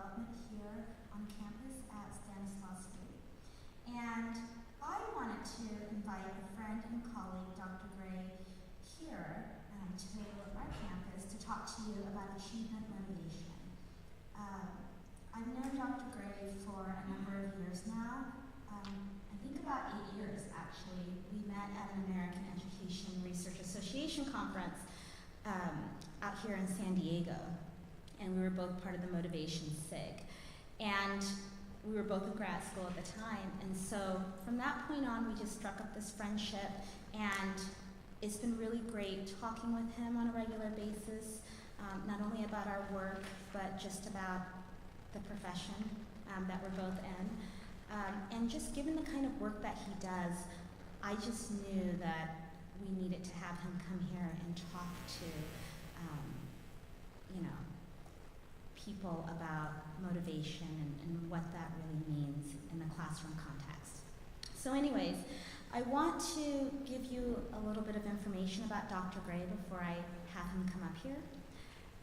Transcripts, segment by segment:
development here on campus at Stanislaus. And I wanted to invite a friend and colleague, Dr. Gray, here to our campus to talk to you about achievement motivation. I've known Dr. Gray for a number of years now. I think about 8 years, actually. We met at an American Education Research Association conference out here in San Diego, and we were both part of the Motivation SIG. And we were both in grad school at the time, and so from that point on, we just struck up this friendship, and it's been really great talking with him on a regular basis, not only about our work, but just about the profession that we're both in. And just given the kind of work that he does, I just knew that we needed to have him come here and talk to, people about motivation and what that really means in the classroom context. So anyways, I want to give you a little bit of information about Dr. Gray before I have him come up here.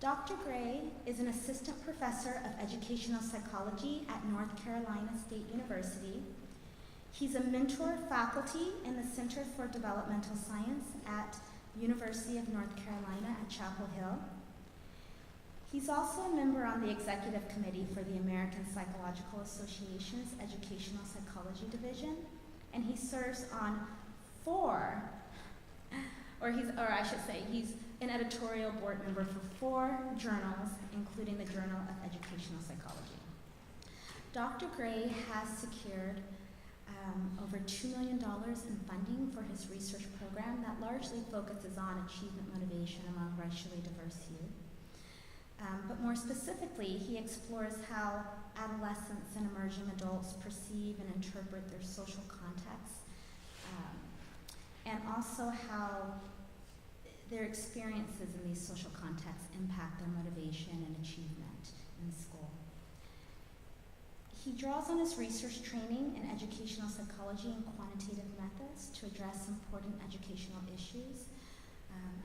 Dr. Gray is an assistant professor of educational psychology at North Carolina State University. He's a mentor faculty in the Center for Developmental Science at University of North Carolina at Chapel Hill. He's also a member on the executive committee for the American Psychological Association's Educational Psychology Division, and he serves on he's an editorial board member for 4 journals, including the Journal of Educational Psychology. Dr. Gray has secured over $2 million in funding for his research program that largely focuses on achievement motivation among racially diverse youth. But more specifically, he explores how adolescents and emerging adults perceive and interpret their social contexts, and also how their experiences in these social contexts impact their motivation and achievement in school. He draws on his research training in educational psychology and quantitative methods to address important educational issues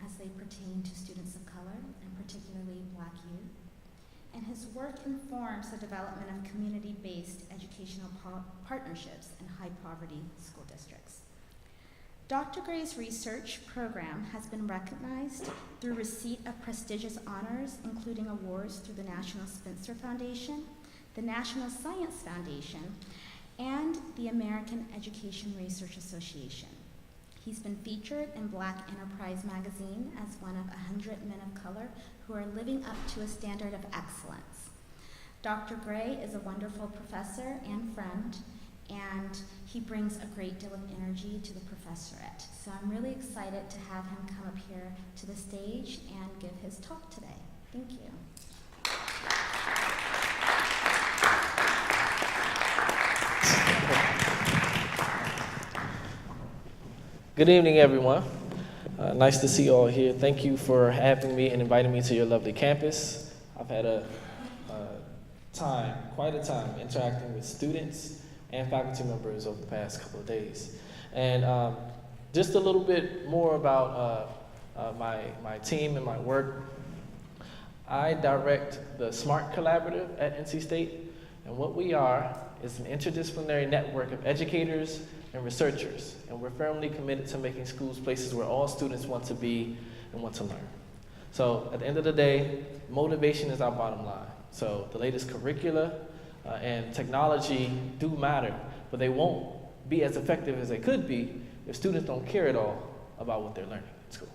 as they pertain to students of color, and particularly Black youth. And his work informs the development of community-based educational partnerships in high-poverty school districts. Dr. Gray's research program has been recognized through receipt of prestigious honors, including awards through the National Spencer Foundation, the National Science Foundation, and the American Education Research Association. He's been featured in Black Enterprise magazine as one of 100 men of color who are living up to a standard of excellence. Dr. Gray is a wonderful professor and friend, and he brings a great deal of energy to the professorate. So I'm really excited to have him come up here to the stage and give his talk today. Thank you. Good evening, everyone. Nice to see you all here. Thank you for having me and inviting me to your lovely campus. I've had quite a time interacting with students and faculty members over the past couple of days. And just a little bit more about my team and my work. I direct the SMART Collaborative at NC State, and what we are is an interdisciplinary network of educators and researchers, and we're firmly committed to making schools places where all students want to be and want to learn. So at the end of the day, motivation is our bottom line. So the latest curricula and technology do matter, but they won't be as effective as they could be if students don't care at all about what they're learning in school.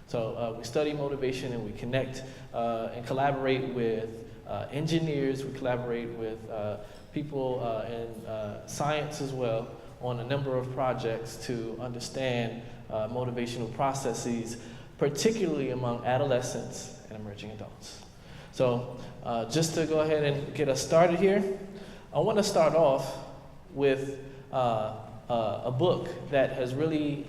So we study motivation, and we connect and collaborate with engineers, we collaborate with people in science as well, on a number of projects to understand motivational processes, particularly among adolescents and emerging adults. So just to go ahead and get us started here, I want to start off with a book that has really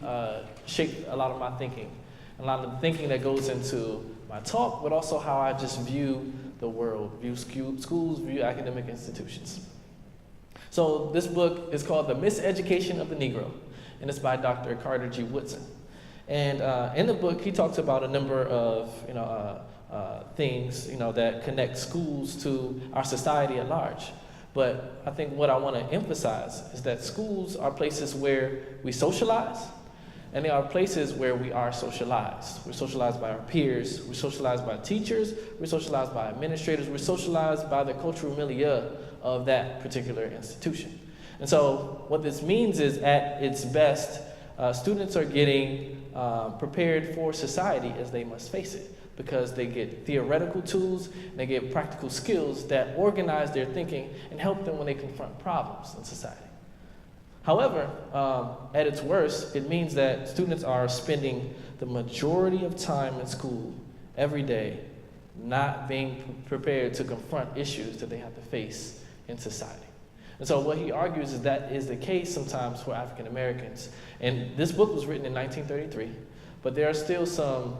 shaped a lot of my thinking, a lot of the thinking that goes into my talk, but also how I just view the world, view schools, view academic institutions. So this book is called The Miseducation of the Negro, and it's by Dr. Carter G. Woodson. And in the book, he talks about a number of things, that connect schools to our society at large. But I think what I want to emphasize is that schools are places where we socialize, and they are places where we are socialized. We're socialized by our peers, we're socialized by teachers, we're socialized by administrators, we're socialized by the cultural milieu of that particular institution. And so what this means is, at its best, students are getting prepared for society as they must face it, because they get theoretical tools, and they get practical skills that organize their thinking and help them when they confront problems in society. However, at its worst, it means that students are spending the majority of time in school every day not being prepared to confront issues that they have to face in society. And so what he argues is that is the case sometimes for African Americans. And this book was written in 1933, but there are still some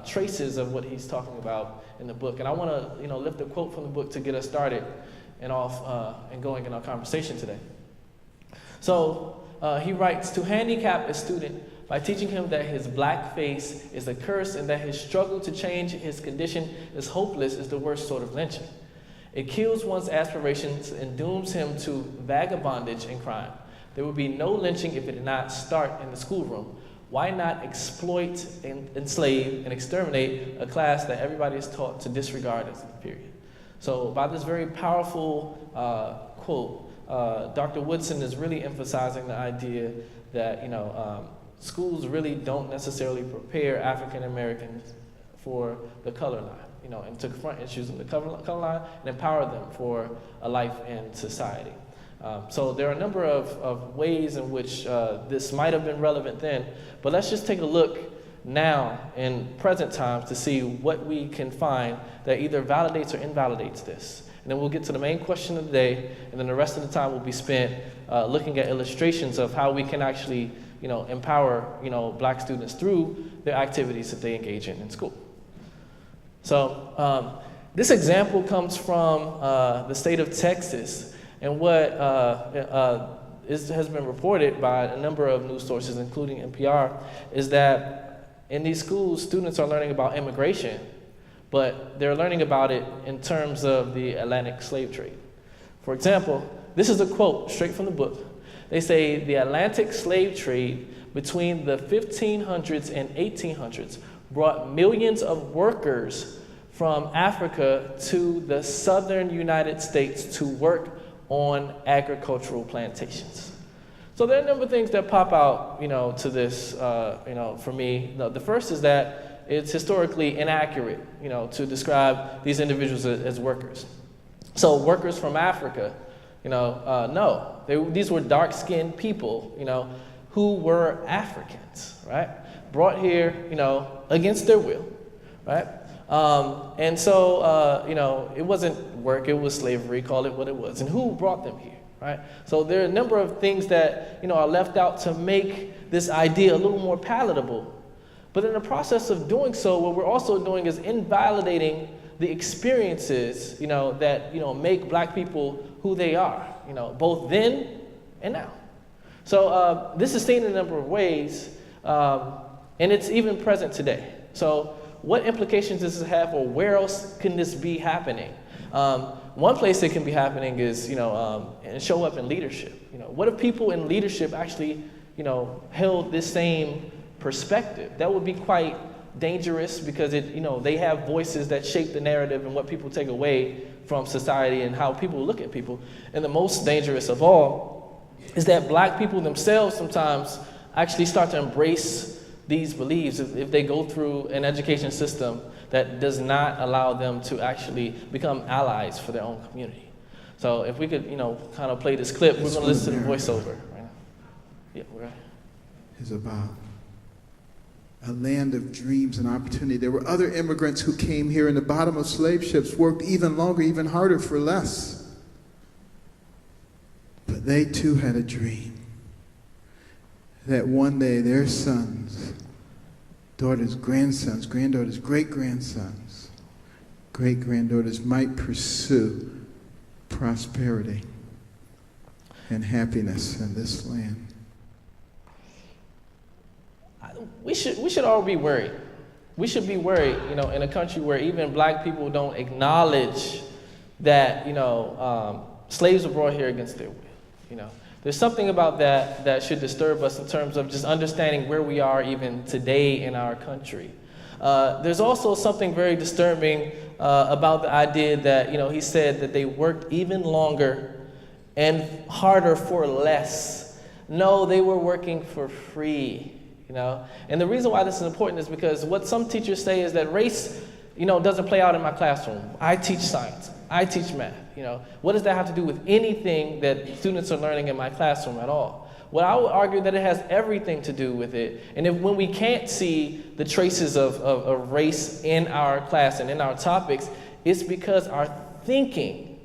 traces of what he's talking about in the book. And I want to lift a quote from the book to get us started and going in our conversation today. So he writes, "To handicap a student by teaching him that his black face is a curse and that his struggle to change his condition is hopeless is the worst sort of lynching. It kills one's aspirations and dooms him to vagabondage and crime. There would be no lynching if it did not start in the schoolroom. Why not exploit and enslave and exterminate a class that everybody is taught to disregard as inferior?" So by this very powerful quote, Dr. Woodson is really emphasizing the idea that schools really don't necessarily prepare African Americans for the color line, and to confront issues in the color line and empower them for a life in society. So there are a number of ways in which this might have been relevant then, but let's just take a look now in present times to see what we can find that either validates or invalidates this. And then we'll get to the main question of the day, and then the rest of the time will be spent looking at illustrations of how we can actually, empower, black students through their activities that they engage in school. So this example comes from the state of Texas, and what has been reported by a number of news sources, including NPR, is that in these schools, students are learning about immigration, but they're learning about it in terms of the Atlantic slave trade. For example, this is a quote straight from the book. They say, "The Atlantic slave trade between the 1500s and 1800s brought millions of workers from Africa to the southern United States to work on agricultural plantations." So there are a number of things that pop out, to this, for me. The first is that it's historically inaccurate, to describe these individuals as workers. So workers from Africa, no. These were dark-skinned people, who were Africans, right? Brought here, against their will, right? And so, it wasn't work, it was slavery, call it what it was. And who brought them here, right? So there are a number of things that, are left out to make this idea a little more palatable. But in the process of doing so, what we're also doing is invalidating the experiences, that, make black people who they are, both then and now. So this is seen in a number of ways, and it's even present today. So what implications does this have, or where else can this be happening? One place it can be happening is, and show up in leadership. What if people in leadership actually, held this same perspective? That would be quite dangerous, because they have voices that shape the narrative and what people take away from society and how people look at people. And the most dangerous of all is that black people themselves sometimes actually start to embrace these beliefs if they go through an education system that does not allow them to actually become allies for their own community. So if we could, kind of play this clip, we're going to listen to the voiceover right now. Yeah, we're right. Is about a land of dreams and opportunity. There were other immigrants who came here in the bottom of slave ships, worked even longer, even harder for less. But they too had a dream that one day their sons, daughters, grandsons, granddaughters, great-grandsons, great-granddaughters might pursue prosperity and happiness in this land. We should all be worried, we should be worried, in a country where even black people don't acknowledge that, slaves were brought here against their will, There's something about that should disturb us in terms of just understanding where we are even today in our country. There's also something very disturbing about the idea that, he said that they worked even longer and harder for less. No, they were working for free, And the reason why this is important is because what some teachers say is that race, doesn't play out in my classroom. I teach science. I teach math. What does that have to do with anything that students are learning in my classroom at all? Well, I would argue that it has everything to do with it. And when we can't see the traces of race in our class and in our topics, it's because our thinking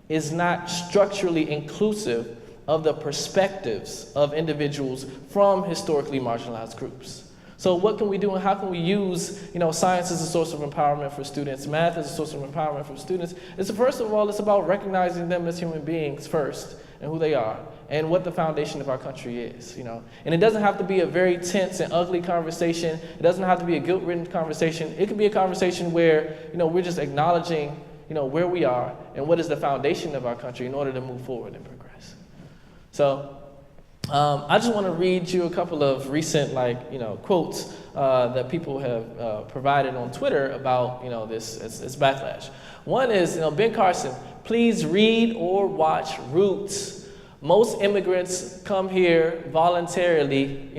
is not structurally inclusive of the perspectives of individuals from historically marginalized groups. So what can we do and how can we use, science as a source of empowerment for students, math as a source of empowerment for students? First of all, it's about recognizing them as human beings first and who they are and what the foundation of our country is, And it doesn't have to be a very tense and ugly conversation. It doesn't have to be a guilt-ridden conversation. It can be a conversation where, we're just acknowledging, where we are and what is the foundation of our country in order to move forward and progress. So, I just want to read you a couple of recent, quotes that people have provided on Twitter about, this backlash. One is, Ben Carson, please read or watch Roots. Most immigrants come here voluntarily,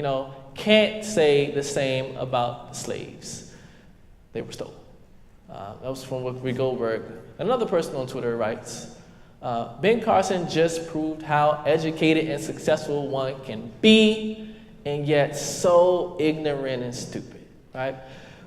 can't say the same about the slaves. They were stolen. That was from Whoopi Goldberg. Another person on Twitter writes, Ben Carson just proved how educated and successful one can be, and yet so ignorant and stupid, right?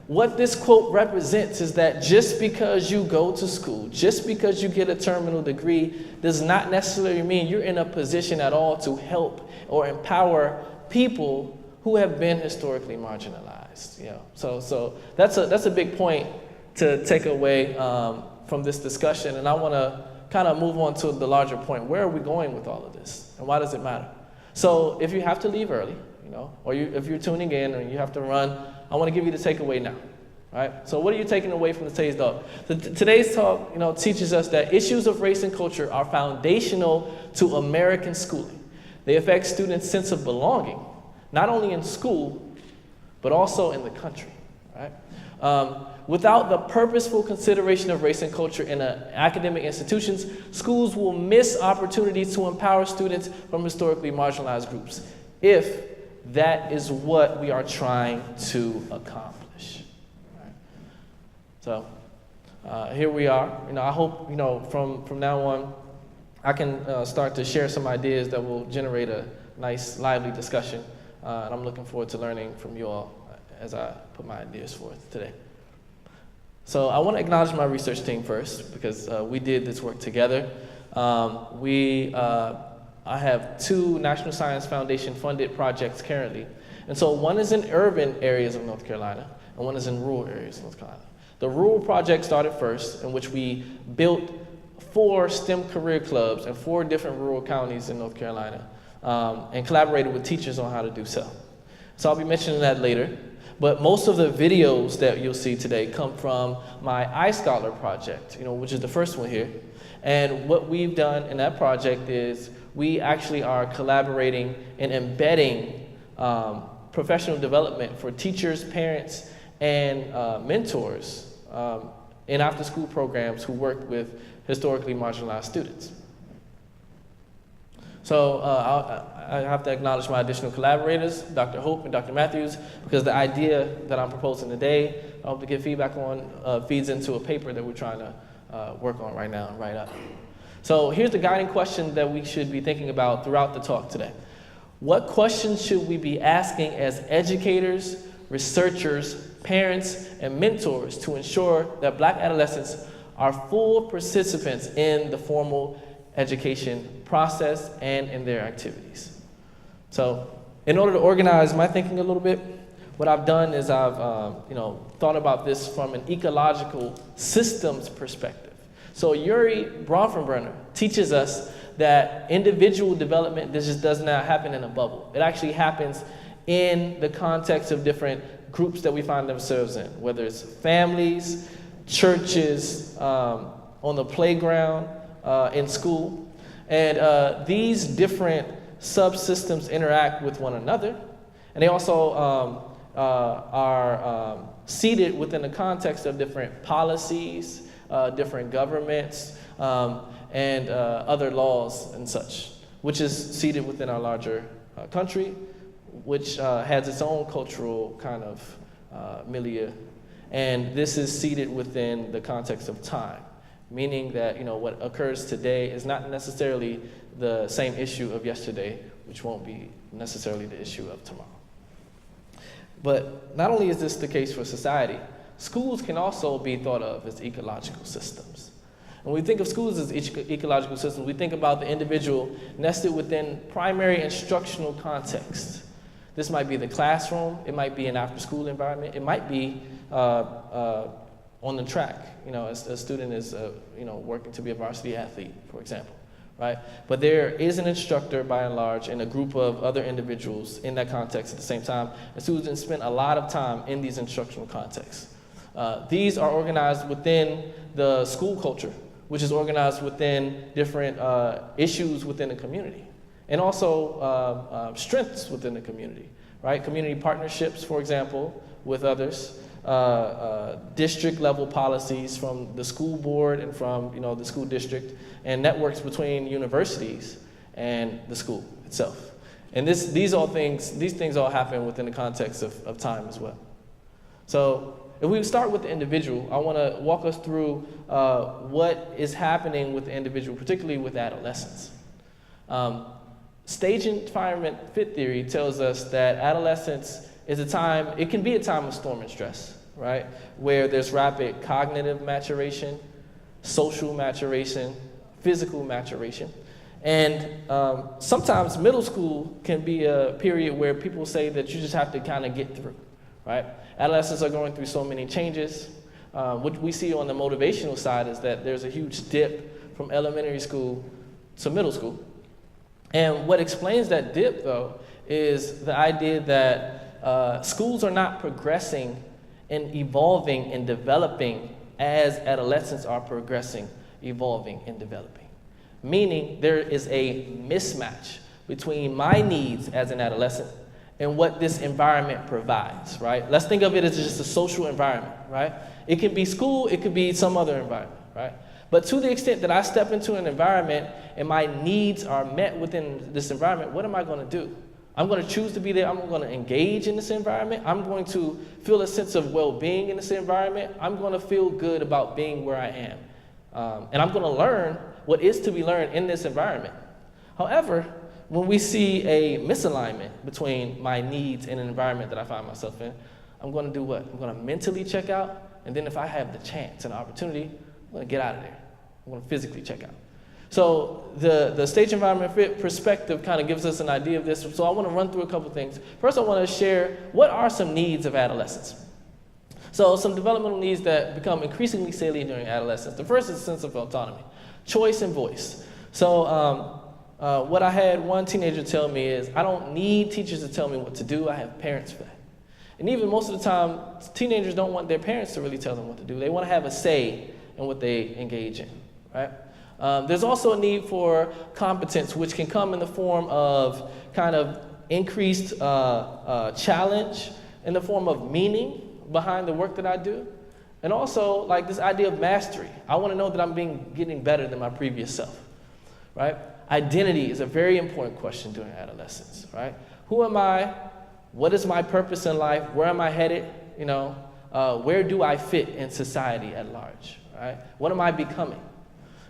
What this quote represents is that just because you go to school, just because you get a terminal degree, does not necessarily mean you're in a position at all to help or empower people who have been historically marginalized. So that's a big point to take away from this discussion, and I want to kind of move on to the larger point. Where are we going with all of this, and why does it matter? So if you have to leave early, or if you're tuning in and you have to run, I want to give you the takeaway now, right? So what are you taking away from today's talk? Today's talk, teaches us that issues of race and culture are foundational to American schooling. They affect students' sense of belonging, not only in school, but also in the country, right? Without the purposeful consideration of race and culture in academic institutions, schools will miss opportunities to empower students from historically marginalized groups, if that is what we are trying to accomplish. Right. So here we are. I hope from now on I can start to share some ideas that will generate a nice, lively discussion, and I'm looking forward to learning from you all as I put my ideas forth today. So I want to acknowledge my research team first, because we did this work together. I have 2 National Science Foundation funded projects currently. And so one is in urban areas of North Carolina, and one is in rural areas of North Carolina. The rural project started first, in which we built 4 STEM career clubs in 4 different rural counties in North Carolina, and collaborated with teachers on how to do so. So I'll be mentioning that later. But most of the videos that you'll see today come from my iScholar project, which is the first one here. And what we've done in that project is we actually are collaborating and embedding professional development for teachers, parents, and mentors in after-school programs who work with historically marginalized students. So I have to acknowledge my additional collaborators, Dr. Hope and Dr. Matthews, because the idea that I'm proposing today, I hope to get feedback on, feeds into a paper that we're trying to work on right now and write up. So here's the guiding question that we should be thinking about throughout the talk today. What questions should we be asking as educators, researchers, parents, and mentors to ensure that Black adolescents are full participants in the formal education process and in their activities? So in order to organize my thinking a little bit, what I've done is I've thought about this from an ecological systems perspective. So Yuri Bronfenbrenner teaches us that individual development just does not happen in a bubble. It actually happens in the context of different groups that we find themselves in, whether it's families, churches, on the playground, in school. And these different subsystems interact with one another. And they also are seated within the context of different policies, different governments, and other laws and such, which is seated within our larger country, which has its own cultural kind of milieu. And this is seated within the context of time, meaning that what occurs today is not necessarily the same issue of yesterday, which won't be necessarily the issue of tomorrow. But not only is this the case for society, schools can also be thought of as ecological systems. When we think of schools as ecological systems, we think about the individual nested within primary instructional context. This might be the classroom, it might be an after-school environment, it might be on the track, a student is working to be a varsity athlete, for example, right? But there is an instructor, by and large, and a group of other individuals in that context at the same time, and students spend a lot of time in these instructional contexts. These are organized within the school culture, which is organized within different issues within the community, and also strengths within the community, right? Community partnerships, for example, with others, district level policies from the school board and from the school district, and networks between universities and the school itself. And these things all happen within the context of time as well. So if we start with the individual, I want to walk us through what is happening with the individual, particularly with adolescents. Stage environment fit theory tells us that adolescence is it can be a time of storm and stress, right? Where there's rapid cognitive maturation, social maturation, physical maturation. And sometimes middle school can be a period where people say that you just have to kind of get through, right? Adolescents are going through so many changes. What we see on the motivational side is that there's a huge dip from elementary school to middle school. And what explains that dip, though, is the idea that schools are not progressing and evolving and developing as adolescents are progressing, evolving, and developing. Meaning there is a mismatch between my needs as an adolescent and what this environment provides, right? Let's think of it as just a social environment, right? It can be school, it could be some other environment, right? But to the extent that I step into an environment and my needs are met within this environment, what am I going to do? I'm going to choose to be there. I'm going to engage in this environment. I'm going to feel a sense of well-being in this environment. I'm going to feel good about being where I am. And I'm going to learn what is to be learned in this environment. However, when we see a misalignment between my needs and an environment that I find myself in, I'm going to do what? I'm going to mentally check out, and then if I have the chance and opportunity, I'm going to get out of there. I'm going to physically check out. So the stage environment fit perspective kind of gives us an idea of this. So I want to run through a couple things. First, I want to share what are some needs of adolescence. So some developmental needs that become increasingly salient during adolescence. The first is a sense of autonomy, choice and voice. So what I had one teenager tell me is, I don't need teachers to tell me what to do. I have parents for that. And even most of the time, teenagers don't want their parents to really tell them what to do. They want to have a say in what they engage in, right? There's also a need for competence, which can come in the form of kind of increased challenge, in the form of meaning behind the work that I do, and also like this idea of mastery. I want to know that I'm getting better than my previous self, right? Identity is a very important question during adolescence, right? Who am I? What is my purpose in life? Where am I headed? Where do I fit in society at large, right? What am I becoming?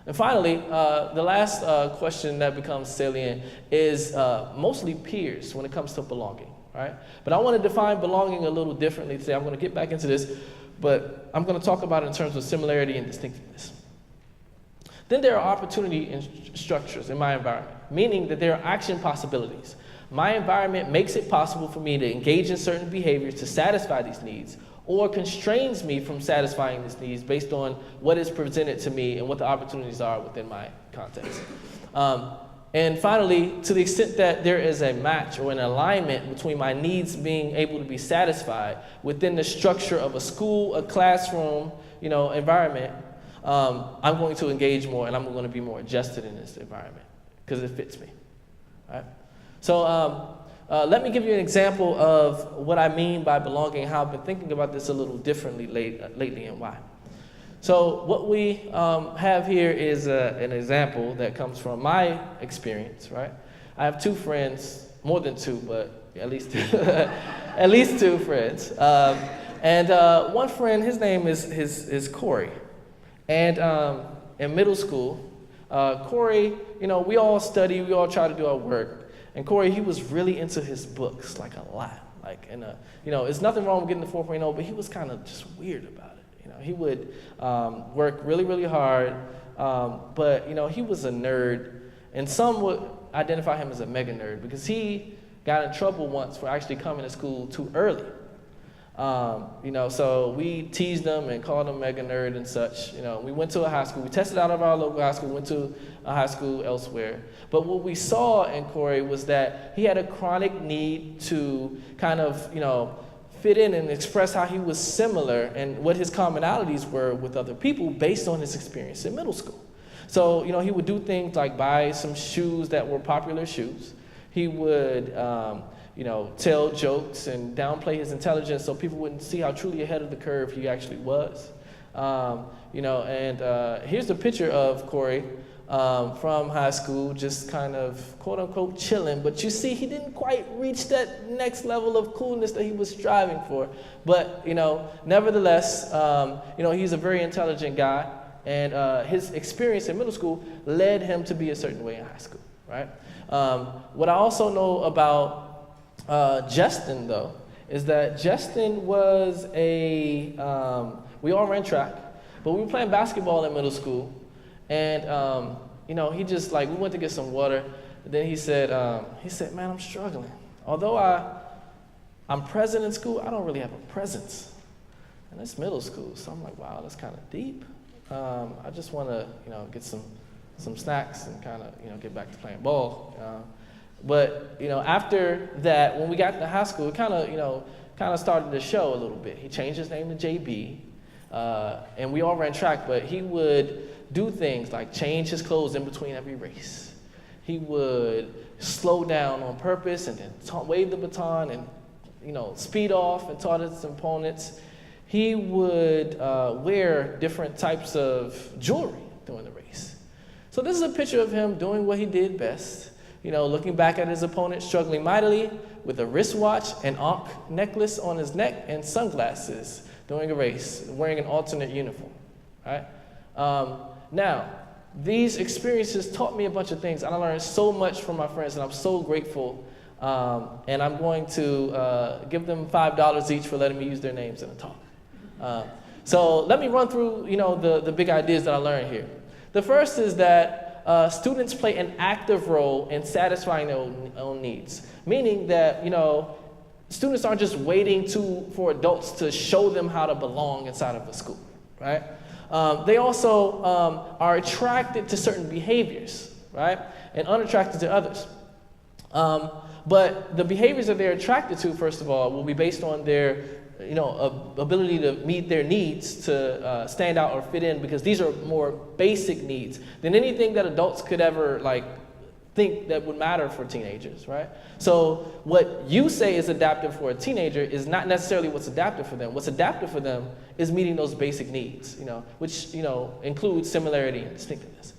And finally, the last question that becomes salient is mostly peers when it comes to belonging, right? But I want to define belonging a little differently today. I'm going to get back into this, but I'm going to talk about it in terms of similarity and distinctiveness. Then there are opportunity and structures in my environment, meaning that there are action possibilities. My environment makes it possible for me to engage in certain behaviors to satisfy these needs, or constrains me from satisfying these needs based on what is presented to me and what the opportunities are within my context. And And finally, to the extent that there is a match or an alignment between my needs being able to be satisfied within the structure of a school, a classroom, environment, I'm going to engage more and I'm going to be more adjusted in this environment because it fits me. Right? So let me give you an example of what I mean by belonging and how I've been thinking about this a little differently lately and why. So what we have here is an example that comes from my experience, right? I have two friends, more than two, but at least at least two friends. And one friend, his name is Corey. And in middle school, Corey, we all study, we all try to do our work. And Corey, he was really into his books, like a lot. Like, it's nothing wrong with getting the 4.0, but he was kind of just weird about it. He would work really, really hard, but, he was a nerd. And some would identify him as a mega nerd because he got in trouble once for actually coming to school too early. So we teased him and called him mega nerd and such. We went to a high school. We tested out of our local high school, went to a high school elsewhere. But what we saw in Corey was that he had a chronic need to kind of, fit in and express how he was similar and what his commonalities were with other people based on his experience in middle school. So, he would do things like buy some shoes that were popular shoes. He would, tell jokes and downplay his intelligence so people wouldn't see how truly ahead of the curve he actually was. Here's a picture of Corey from high school, just kind of quote unquote chilling. But you see, he didn't quite reach that next level of coolness that he was striving for. But, nevertheless, he's a very intelligent guy. And his experience in middle school led him to be a certain way in high school, right? What I also know about Justin, though, is that Justin was we all ran track, but we were playing basketball in middle school. And, he just we went to get some water. And then he said, man, I'm struggling. Although I'm present in school, I don't really have a presence. And it's middle school. So I'm like, wow, that's kind of deep. I just want to, get some snacks and kind of, get back to playing ball. But after that, when we got to high school, it kind of started to show a little bit. He changed his name to JB. And we all ran track, but he would do things like change his clothes in between every race. He would slow down on purpose and then wave the baton and, speed off and taunt his opponents. He would wear different types of jewelry during the race. So this is a picture of him doing what he did best, looking back at his opponent, struggling mightily with a wristwatch, an ankh necklace on his neck, and sunglasses during a race, wearing an alternate uniform, right? Now, these experiences taught me a bunch of things, and I learned so much from my friends, and I'm so grateful. And I'm going to give them $5 each for letting me use their names in a talk. So let me run through, the big ideas that I learned here. The first is that students play an active role in satisfying their own needs, meaning that, students aren't just waiting for adults to show them how to belong inside of a school, right? They also are attracted to certain behaviors, right? And unattracted to others. But the behaviors that they're attracted to, first of all, will be based on their, ability to meet their needs to stand out or fit in, because these are more basic needs than anything that adults could ever think that would matter for teenagers, right? So what you say is adaptive for a teenager is not necessarily what's adaptive for them. What's adaptive for them is meeting those basic needs, which, includes similarity and distinctiveness.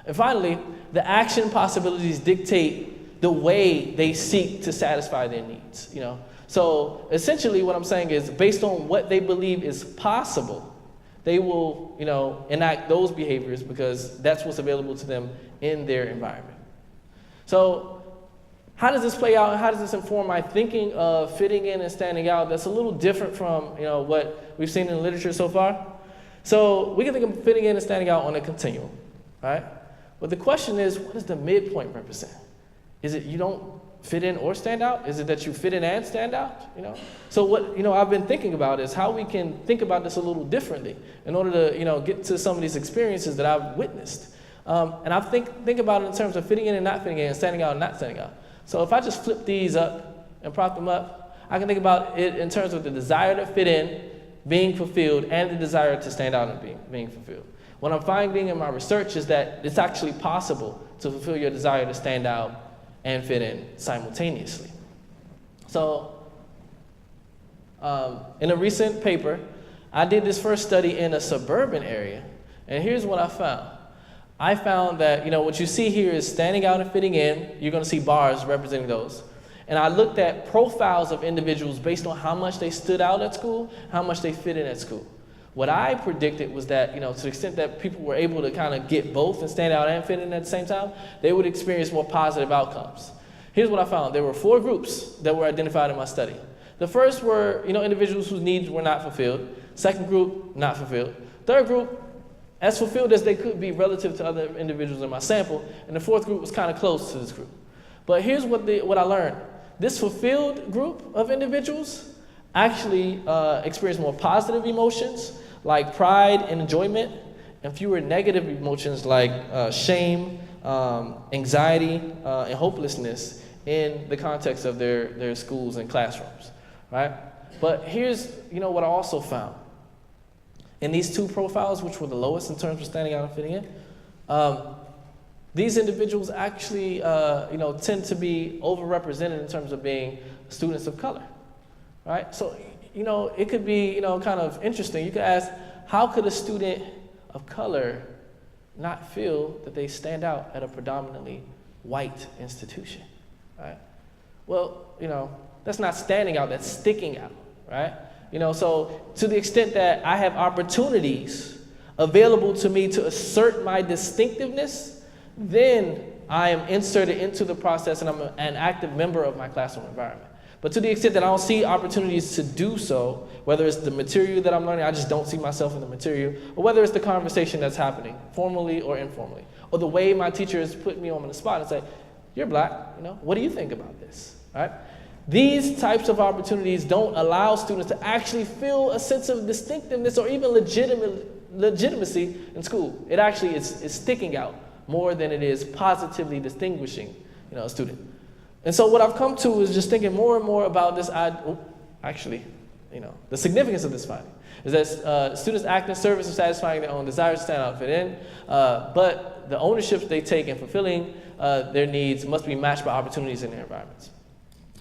And finally, the action possibilities dictate the way they seek to satisfy their needs, So essentially what I'm saying is, based on what they believe is possible, they will, enact those behaviors because that's what's available to them in their environment. So how does this play out, and how does this inform my thinking of fitting in and standing out? That's a little different from, what we've seen in the literature so far. So we can think of fitting in and standing out on a continuum, right? But the question is, what does the midpoint represent? Is it you don't fit in or stand out? Is it that you fit in and stand out? So what I've been thinking about is how we can think about this a little differently in order to get to some of these experiences that I've witnessed. And I think about it in terms of fitting in and not fitting in, and standing out and not standing out. So if I just flip these up and prop them up, I can think about it in terms of the desire to fit in, being fulfilled, and the desire to stand out and being fulfilled. What I'm finding in my research is that it's actually possible to fulfill your desire to stand out and fit in simultaneously. So, in a recent paper, I did this first study in a suburban area, and here's what I found. I found that, what you see here is standing out and fitting in. You're going to see bars representing those. And I looked at profiles of individuals based on how much they stood out at school, how much they fit in at school. What I predicted was that, to the extent that people were able to kind of get both and stand out and fit in at the same time, they would experience more positive outcomes. Here's what I found. There were 4 groups that were identified in my study. The first were, individuals whose needs were not fulfilled. Second group, not fulfilled. Third group, as fulfilled as they could be relative to other individuals in my sample. And the fourth group was kind of close to this group. But here's what I learned. This fulfilled group of individuals actually experienced more positive emotions like pride and enjoyment, and fewer negative emotions like shame, anxiety, and hopelessness in the context of their schools and classrooms, right? But here's, what I also found. In these 2 profiles, which were the lowest in terms of standing out and fitting in, these individuals actually, tend to be overrepresented in terms of being students of color, right? So, it could be, kind of interesting. You could ask, how could a student of color not feel that they stand out at a predominantly white institution, right? Well, that's not standing out, that's sticking out, right? So to the extent that I have opportunities available to me to assert my distinctiveness, then I am inserted into the process and I'm an active member of my classroom environment. But to the extent that I don't see opportunities to do so, whether it's the material that I'm learning, I just don't see myself in the material, or whether it's the conversation that's happening, formally or informally, or the way my teacher has put me on the spot and say, you're black, what do you think about this, right? These types of opportunities don't allow students to actually feel a sense of distinctiveness or even legitimacy in school. It actually is sticking out more than it is positively distinguishing, a student. And so what I've come to is just thinking more and more about this. The significance of this finding is that students act in service of satisfying their own desires to stand out and fit in, but the ownership they take in fulfilling their needs must be matched by opportunities in their environments.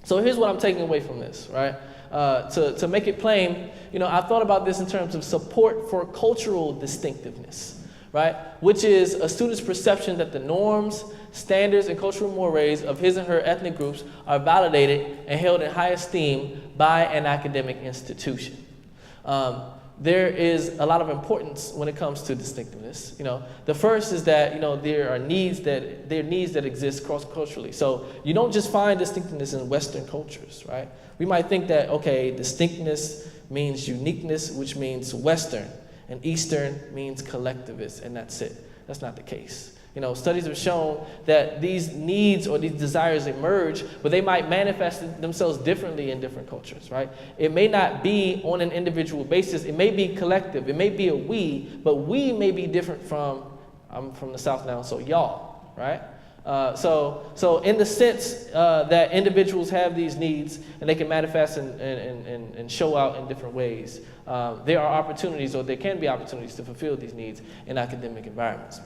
So here's what I'm taking away from this, right? To make it plain, I thought about this in terms of support for cultural distinctiveness, right? Which is a student's perception that the norms, standards, and cultural mores of his and her ethnic groups are validated and held in high esteem by an academic institution. There is a lot of importance when it comes to distinctiveness. The first is that there are needs that exist cross-culturally. So you don't just find distinctiveness in Western cultures, right? We might think that distinctness means uniqueness, which means Western, and Eastern means collectivist, and that's it. That's not the case. Studies have shown that these needs or these desires emerge, but they might manifest themselves differently in different cultures, right? It may not be on an individual basis. It may be collective. It may be a we, but we may be different from, I'm from the South now, so y'all, right? So in the sense that individuals have these needs and they can manifest and show out in different ways, there are opportunities, or there can be opportunities to fulfill these needs in academic environments.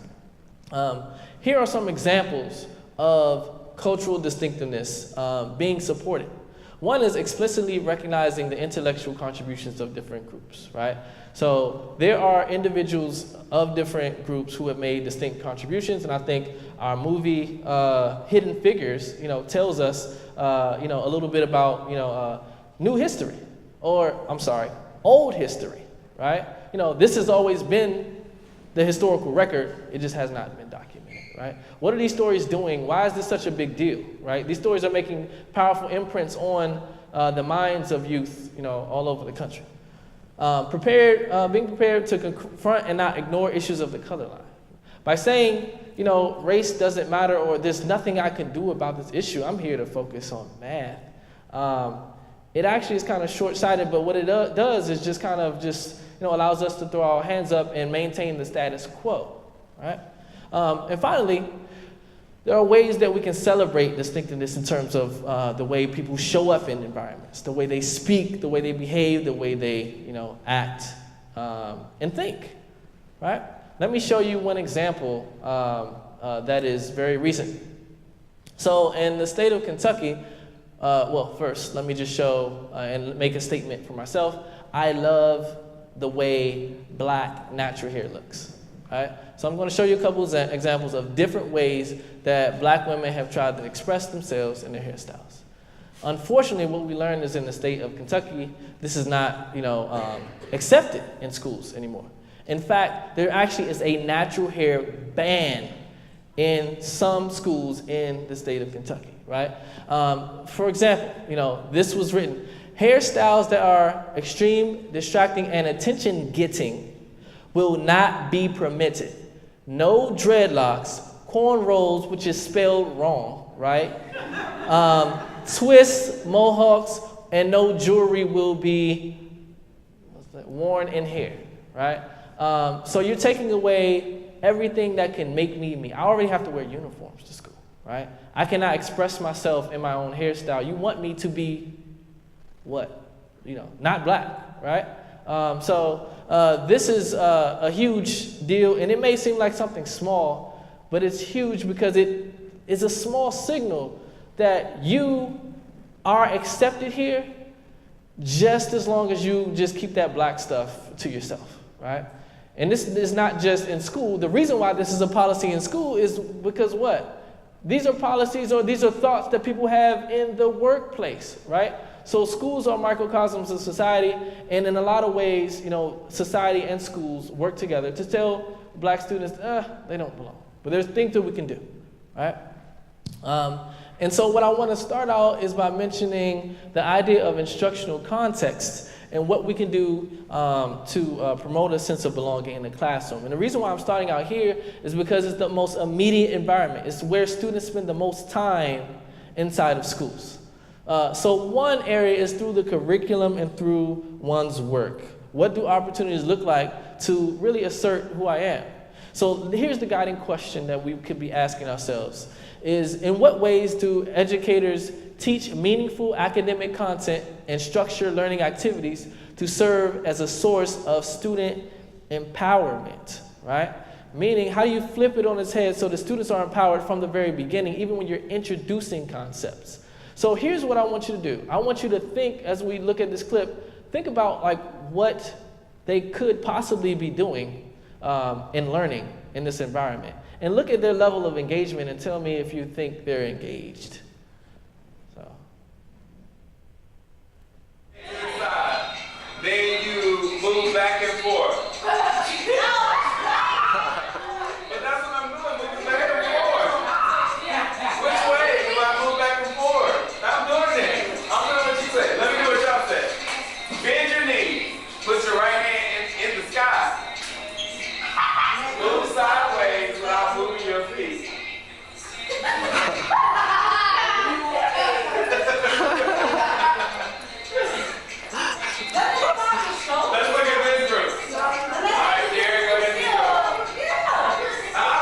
Here are some examples of cultural distinctiveness being supported. One is explicitly recognizing the intellectual contributions of different groups, right? So there are individuals of different groups who have made distinct contributions, and I think our movie Hidden Figures, tells us, a little bit about, new history, or old history, right? This has always been the historical record. It just has not been documented, right? What are these stories doing? Why is this such a big deal, right? These stories are making powerful imprints on the minds of youth, all over the country. Being prepared to confront and not ignore issues of the color line. By saying, race doesn't matter, or there's nothing I can do about this issue, I'm here to focus on math. It actually is kind of short-sighted, but what it does is just kind of allows us to throw our hands up and maintain the status quo, right? And finally, there are ways that we can celebrate distinctiveness in terms of the way people show up in environments, the way they speak, the way they behave, the way they, act and think, right? Let me show you one example that is very recent. So in the state of Kentucky, first, let me just show and make a statement for myself. I love the way black natural hair looks. Right? So I'm going to show you a couple of examples of different ways that black women have tried to express themselves in their hairstyles. Unfortunately, what we learned is in the state of Kentucky, this is not, accepted in schools anymore. In fact, there actually is a natural hair ban in some schools in the state of Kentucky, right? For example, this was written, hairstyles that are extreme, distracting, and attention-getting will not be permitted. No dreadlocks, cornrows, which is spelled wrong, right? Twists, mohawks, and no jewelry will be worn in hair, right? So you're taking away everything that can make me me. I already have to wear uniforms to school, right? I cannot express myself in my own hairstyle. You want me to be what? Not black, right? This is a huge deal, and it may seem like something small, but it's huge because it is a small signal that you are accepted here just as long as you just keep that black stuff to yourself, right? And this is not just in school. The reason why this is a policy in school is because what? These are policies or these are thoughts that people have in the workplace, right? So schools are microcosms of society, and in a lot of ways, society and schools work together to tell black students, they don't belong. But there's things that we can do, right? And so what I want to start out is by mentioning the idea of instructional context and what we can do to promote a sense of belonging in the classroom. And the reason why I'm starting out here is because it's the most immediate environment. It's where students spend the most time inside of schools. So one area is through the curriculum and through one's work. What do opportunities look like to really assert who I am? So here's the guiding question that we could be asking ourselves is, in what ways do educators teach meaningful academic content and structure learning activities to serve as a source of student empowerment, right? Meaning, how do you flip it on its head so the students are empowered from the very beginning, even when you're introducing concepts? So here's what I want you to do. I want you to think, as we look at this clip, think about what they could possibly be doing in learning in this environment. And look at their level of engagement and tell me if you think they're engaged. Then you move back and forth. But that's what I'm doing, moving back and forth. Which way do I move back and forth? I'm doing it. I'm doing what you say. Let me do what y'all say. Bend your knees. Put your right hand in the sky. Move sideways without moving your feet. Let's look at this group. All right, Jerry, go ahead and go.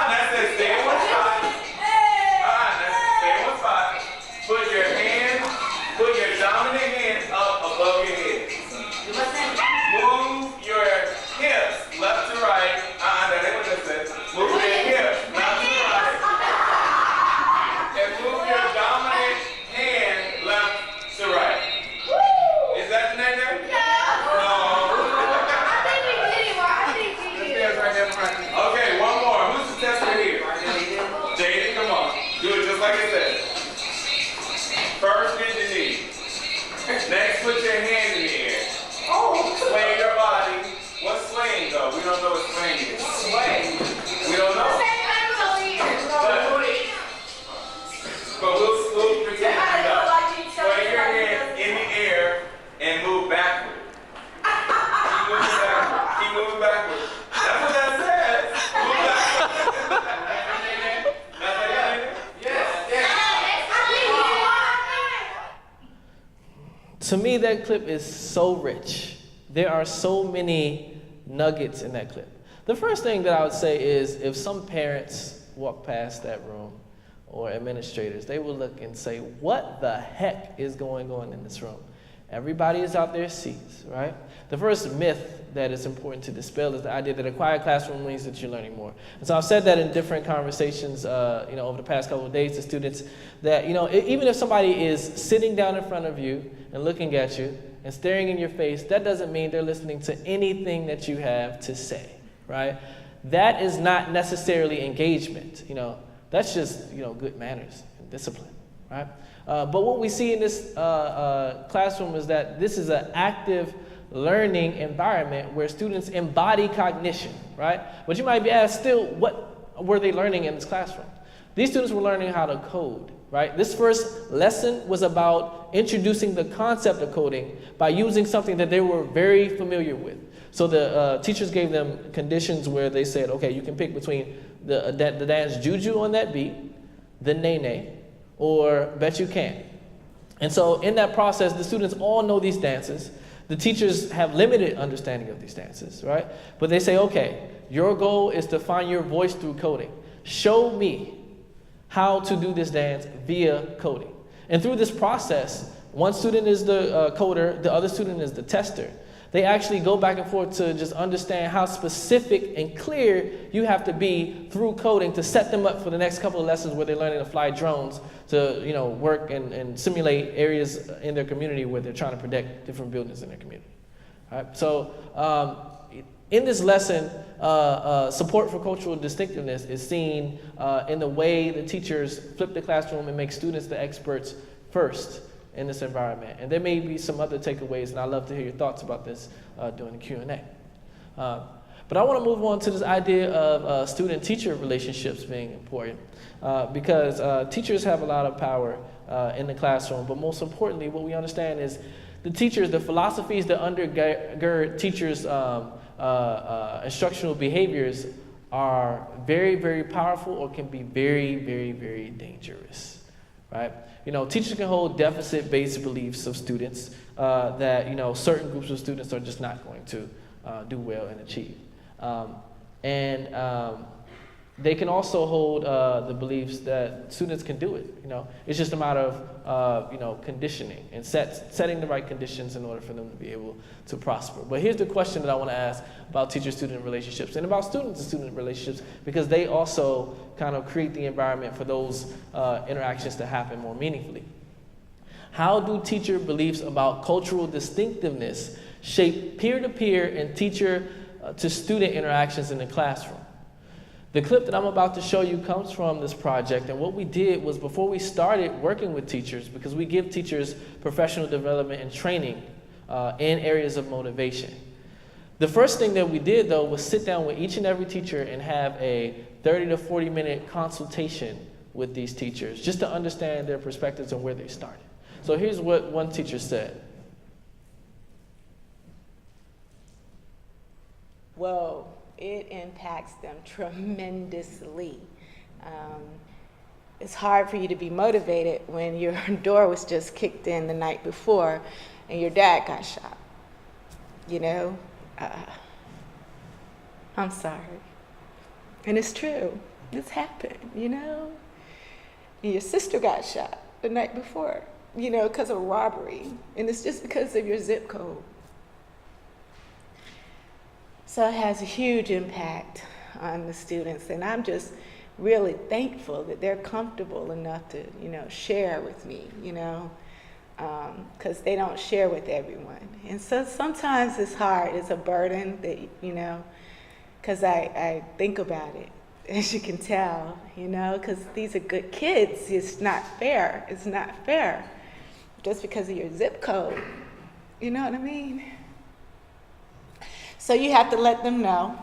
That's it. Stay in one spot. Stay in one spot. Put your dominant hand up above your head. Move your hips left to right. That ain't what that says. Move your hips left to right. And move your dominant hand left to right. Is that the next there? Okay, one more. Who's the tester here? Jaden, come on. Do it just like it says. First, bend the knee. Next, put your hand in the air. Sway your body. What's swaying, though? We don't know what swaying is. We don't know. But we'll pretend we know. Sway your hand in the air and move backward. Keep moving backward. That's what that says. Move backward. To me, that clip is so rich. There are so many nuggets in that clip. The first thing that I would say is if some parents walk past that room or administrators, they will look and say, what the heck is going on in this room? Everybody is out their seats, right? The first myth that is important to dispel is the idea that a quiet classroom means that you're learning more. And so I've said that in different conversations, over the past couple of days to students, that, even if somebody is sitting down in front of you and looking at you and staring in your face, that doesn't mean they're listening to anything that you have to say, right? That is not necessarily engagement, That's just, good manners and discipline, right? But what we see in this classroom is that this is an active learning environment where students embody cognition, right? But you might be asked still, what were they learning in this classroom? These students were learning how to code, right? This first lesson was about introducing the concept of coding by using something that they were very familiar with. So the teachers gave them conditions where they said, okay, you can pick between the dance Juju on that beat, the Nene, or Bet You Can. And so in that process, the students all know these dances. The teachers have limited understanding of these dances, right? But they say, okay, your goal is to find your voice through coding. Show me how to do this dance via coding. And through this process, one student is the coder, the other student is the tester. They actually go back and forth to just understand how specific and clear you have to be through coding to set them up for the next couple of lessons where they're learning to fly drones to, work and simulate areas in their community where they're trying to protect different buildings in their community. All right? So in this lesson, support for cultural distinctiveness is seen in the way the teachers flip the classroom and make students the experts first in this environment. And there may be some other takeaways, and I'd love to hear your thoughts about this during the Q&A. But I want to move on to this idea of student-teacher relationships being important because teachers have a lot of power in the classroom, but most importantly, what we understand is the teachers, the philosophies that undergird teachers' instructional behaviors are very, very powerful or can be very, very, very dangerous, right? Teachers can hold deficit-based beliefs of students that, certain groups of students are just not going to do well and achieve. They can also hold the beliefs that students can do it. It's just a matter of, conditioning and setting the right conditions in order for them to be able to prosper. But here's the question that I want to ask about teacher-student relationships and about student-to-student relationships, because they also kind of create the environment for those interactions to happen more meaningfully. How do teacher beliefs about cultural distinctiveness shape peer-to-peer and teacher-to-student interactions in the classroom? The clip that I'm about to show you comes from this project, and what we did was before we started working with teachers, because we give teachers professional development and training in areas of motivation. The first thing that we did, though, was sit down with each and every teacher and have a 30 to 40-minute consultation with these teachers, just to understand their perspectives and where they started. So here's what one teacher said. Whoa. It impacts them tremendously. It's hard for you to be motivated when your door was just kicked in the night before and your dad got shot. I'm sorry. And it's true. This happened, And your sister got shot the night before, because of robbery. And it's just because of your zip code. So it has a huge impact on the students, and I'm just really thankful that they're comfortable enough to, share with me, because they don't share with everyone. And so sometimes it's hard, it's a burden that, because I think about it, as you can tell, because these are good kids. It's not fair. It's not fair just because of your zip code. You know what I mean? So you have to let them know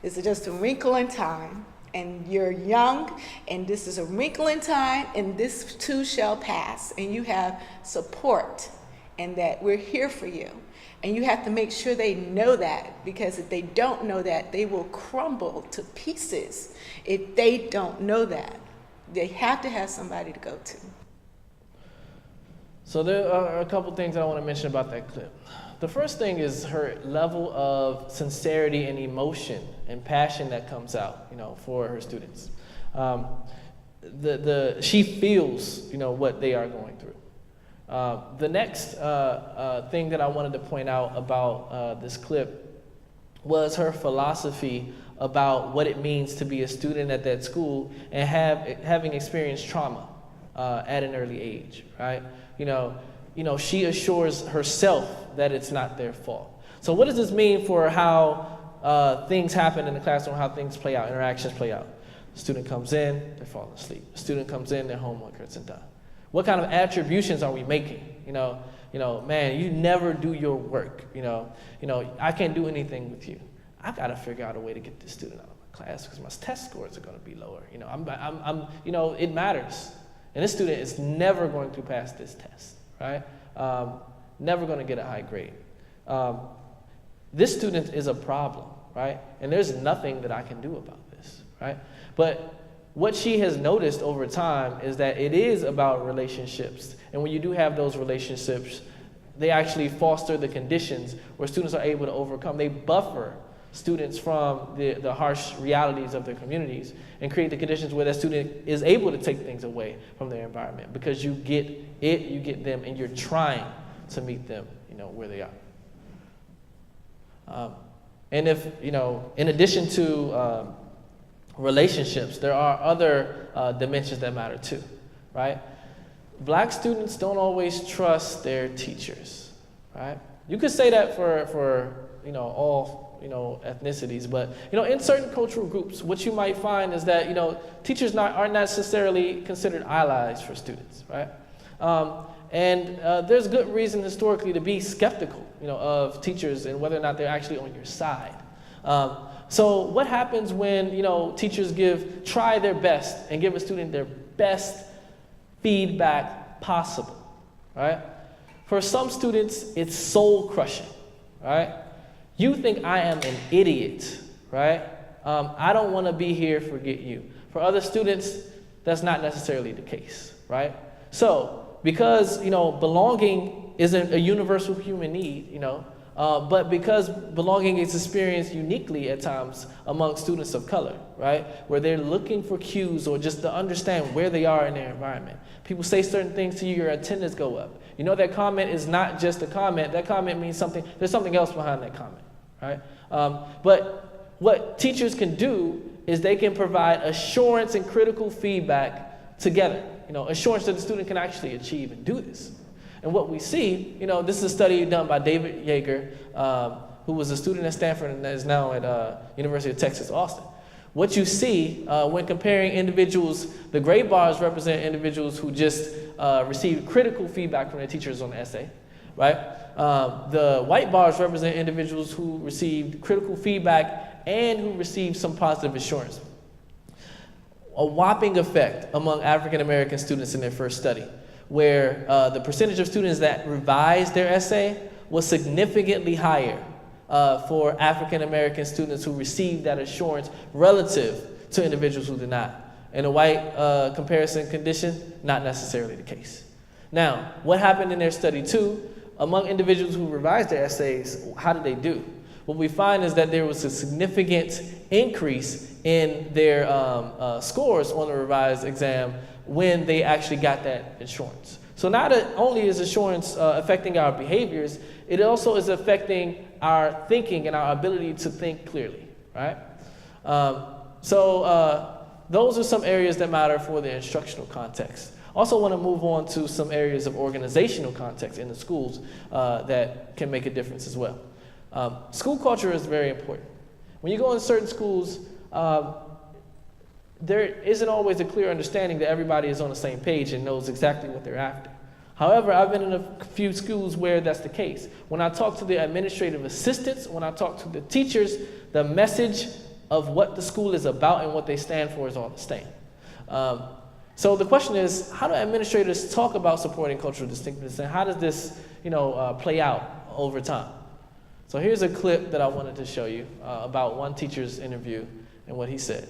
this is just a wrinkle in time, and you're young, and this is a wrinkle in time, and this too shall pass, and you have support, and that we're here for you. And you have to make sure they know that, because if they don't know that, they will crumble to pieces if they don't know that. They have to have somebody to go to. So there are a couple things that I want to mention about that clip. The first thing is her level of sincerity and emotion and passion that comes out, for her students. She feels, what they are going through. The next thing that I wanted to point out about this clip was her philosophy about what it means to be a student at that school and having experienced trauma at an early age, right? She assures herself that it's not their fault. So what does this mean for how things happen in the classroom, how things play out, interactions play out? The student comes in, they're falling asleep. The student comes in, their homework isn't done. What kind of attributions are we making? Man, you never do your work. I can't do anything with you. I've got to figure out a way to get this student out of my class because my test scores are going to be lower. It matters. And this student is never going to pass this test, right? Never going to get a high grade. This student is a problem, right? And there's nothing that I can do about this, right? But what she has noticed over time is that it is about relationships. And when you do have those relationships, they actually foster the conditions where students are able to overcome. They buffer students from the harsh realities of their communities and create the conditions where that student is able to take things away from their environment because you get it, you get them, and you're trying to meet them, where they are. And if, in addition to relationships, there are other dimensions that matter too, right? Black students don't always trust their teachers, right? You could say that for all ethnicities, but in certain cultural groups, what you might find is that teachers aren't necessarily considered allies for students, right? And there's good reason historically to be skeptical, of teachers and whether or not they're actually on your side. So what happens when teachers try their best and give a student their best feedback possible, right? For some students, it's soul crushing, right? You think I am an idiot, right? I don't want to be here, forget you. For other students, that's not necessarily the case, right? So, because, belonging isn't a universal human need, but because belonging is experienced uniquely at times among students of color, right? Where they're looking for cues or just to understand where they are in their environment. People say certain things to you, your attendance go up. That comment is not just a comment. That comment means something. There's something else behind that comment, right? But what teachers can do is they can provide assurance and critical feedback together. Assurance that the student can actually achieve and do this. And what we see, this is a study done by David Yeager, who was a student at Stanford and is now at University of Texas, Austin. What you see when comparing individuals, the gray bars represent individuals who just received critical feedback from their teachers on the essay, right? The white bars represent individuals who received critical feedback and who received some positive assurance. A whopping effect among African American students in their first study, where the percentage of students that revised their essay was significantly higher for African American students who received that assurance relative to individuals who did not. In a white comparison condition, not necessarily the case. Now, what happened in their study too, among individuals who revised their essays, how did they do? What we find is that there was a significant increase in their scores on the revised exam when they actually got that assurance. So not only is assurance affecting our behaviors, it also is affecting our thinking and our ability to think clearly, right? Those are some areas that matter for the instructional context. Also want to move on to some areas of organizational context in the schools that can make a difference as well. School culture is very important. When you go in certain schools, there isn't always a clear understanding that everybody is on the same page and knows exactly what they're after. However, I've been in a few schools where that's the case. When I talk to the administrative assistants, when I talk to the teachers, the message of what the school is about and what they stand for is all the same. So the question is, how do administrators talk about supporting cultural distinctiveness, and how does this, play out over time? So here's a clip that I wanted to show you about one teacher's interview and what he said.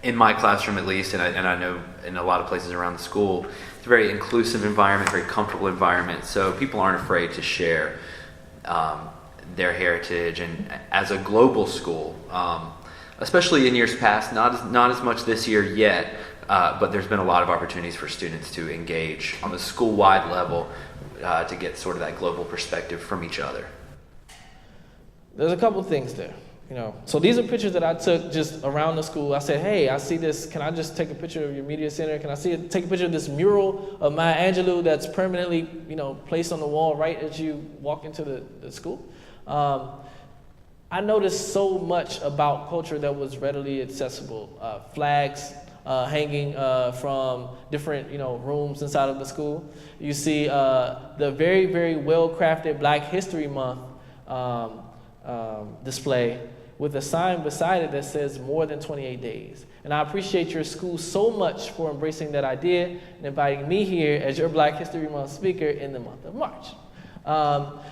In my classroom at least, and I know in a lot of places around the school, it's a very inclusive environment, very comfortable environment, so people aren't afraid to share their heritage, and as a global school, especially in years past, not as much this year yet, but there's been a lot of opportunities for students to engage on the school-wide level to get sort of that global perspective from each other. There's a couple things there. So these are pictures that I took just around the school. I said, hey, I see this. Can I just take a picture of your media center? Can I take a picture of this mural of Maya Angelou that's permanently, placed on the wall right as you walk into the school? I noticed so much about culture that was readily accessible. Flags hanging from different, rooms inside of the school. You see the very, very well-crafted Black History Month display with a sign beside it that says more than 28 days. And I appreciate your school so much for embracing that idea and inviting me here as your Black History Month speaker in the month of March. But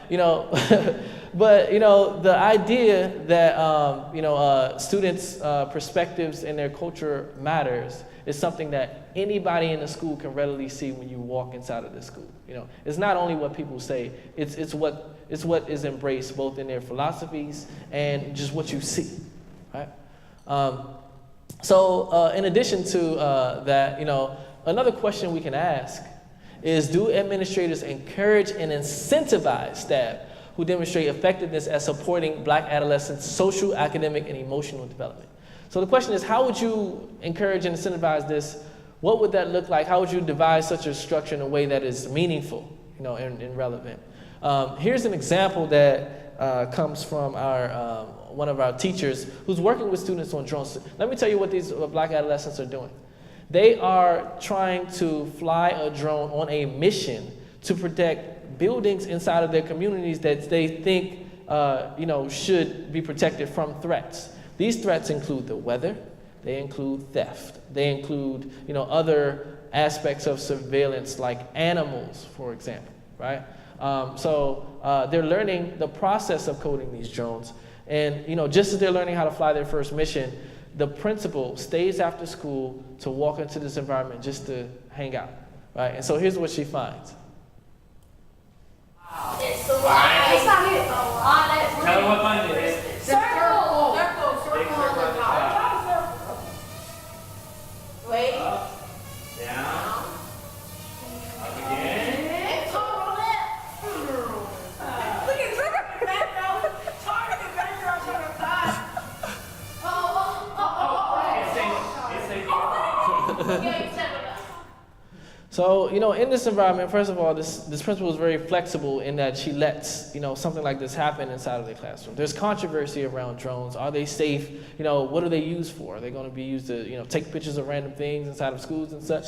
the idea that students' perspectives and their culture matters is something that anybody in the school can readily see when you walk inside of the school. It's not only what people say; it's what is embraced both in their philosophies and just what you see, right? So in addition to that, another question we can ask is, do administrators encourage and incentivize staff who demonstrate effectiveness at supporting Black adolescents' social, academic, and emotional development? So the question is, how would you encourage and incentivize this? What would that look like? How would you devise such a structure in a way that is meaningful, and relevant? Here's an example that comes from our one of our teachers who's working with students on drones. Let me tell you what these Black adolescents are doing. They are trying to fly a drone on a mission to protect buildings inside of their communities that they think should be protected from threats. These threats include the weather, they include theft, they include other aspects of surveillance like animals, for example, right? So they're learning the process of coding these drones, and just as they're learning how to fly their first mission, the principal stays after school to walk into this environment just to hang out, right? And so here's what she finds. It's the line. It's not it. Tell them what fun it is. Circle. Big circle on the top. Wait. Up, down, up again. Total left. Look at Trigger. Back down. Target. Back down. Target. Side. So, in this environment, first of all, this principal is very flexible in that she lets, something like this happen inside of the classroom. There's controversy around drones. Are they safe? What are they used for? Are they going to be used to, take pictures of random things inside of schools and such?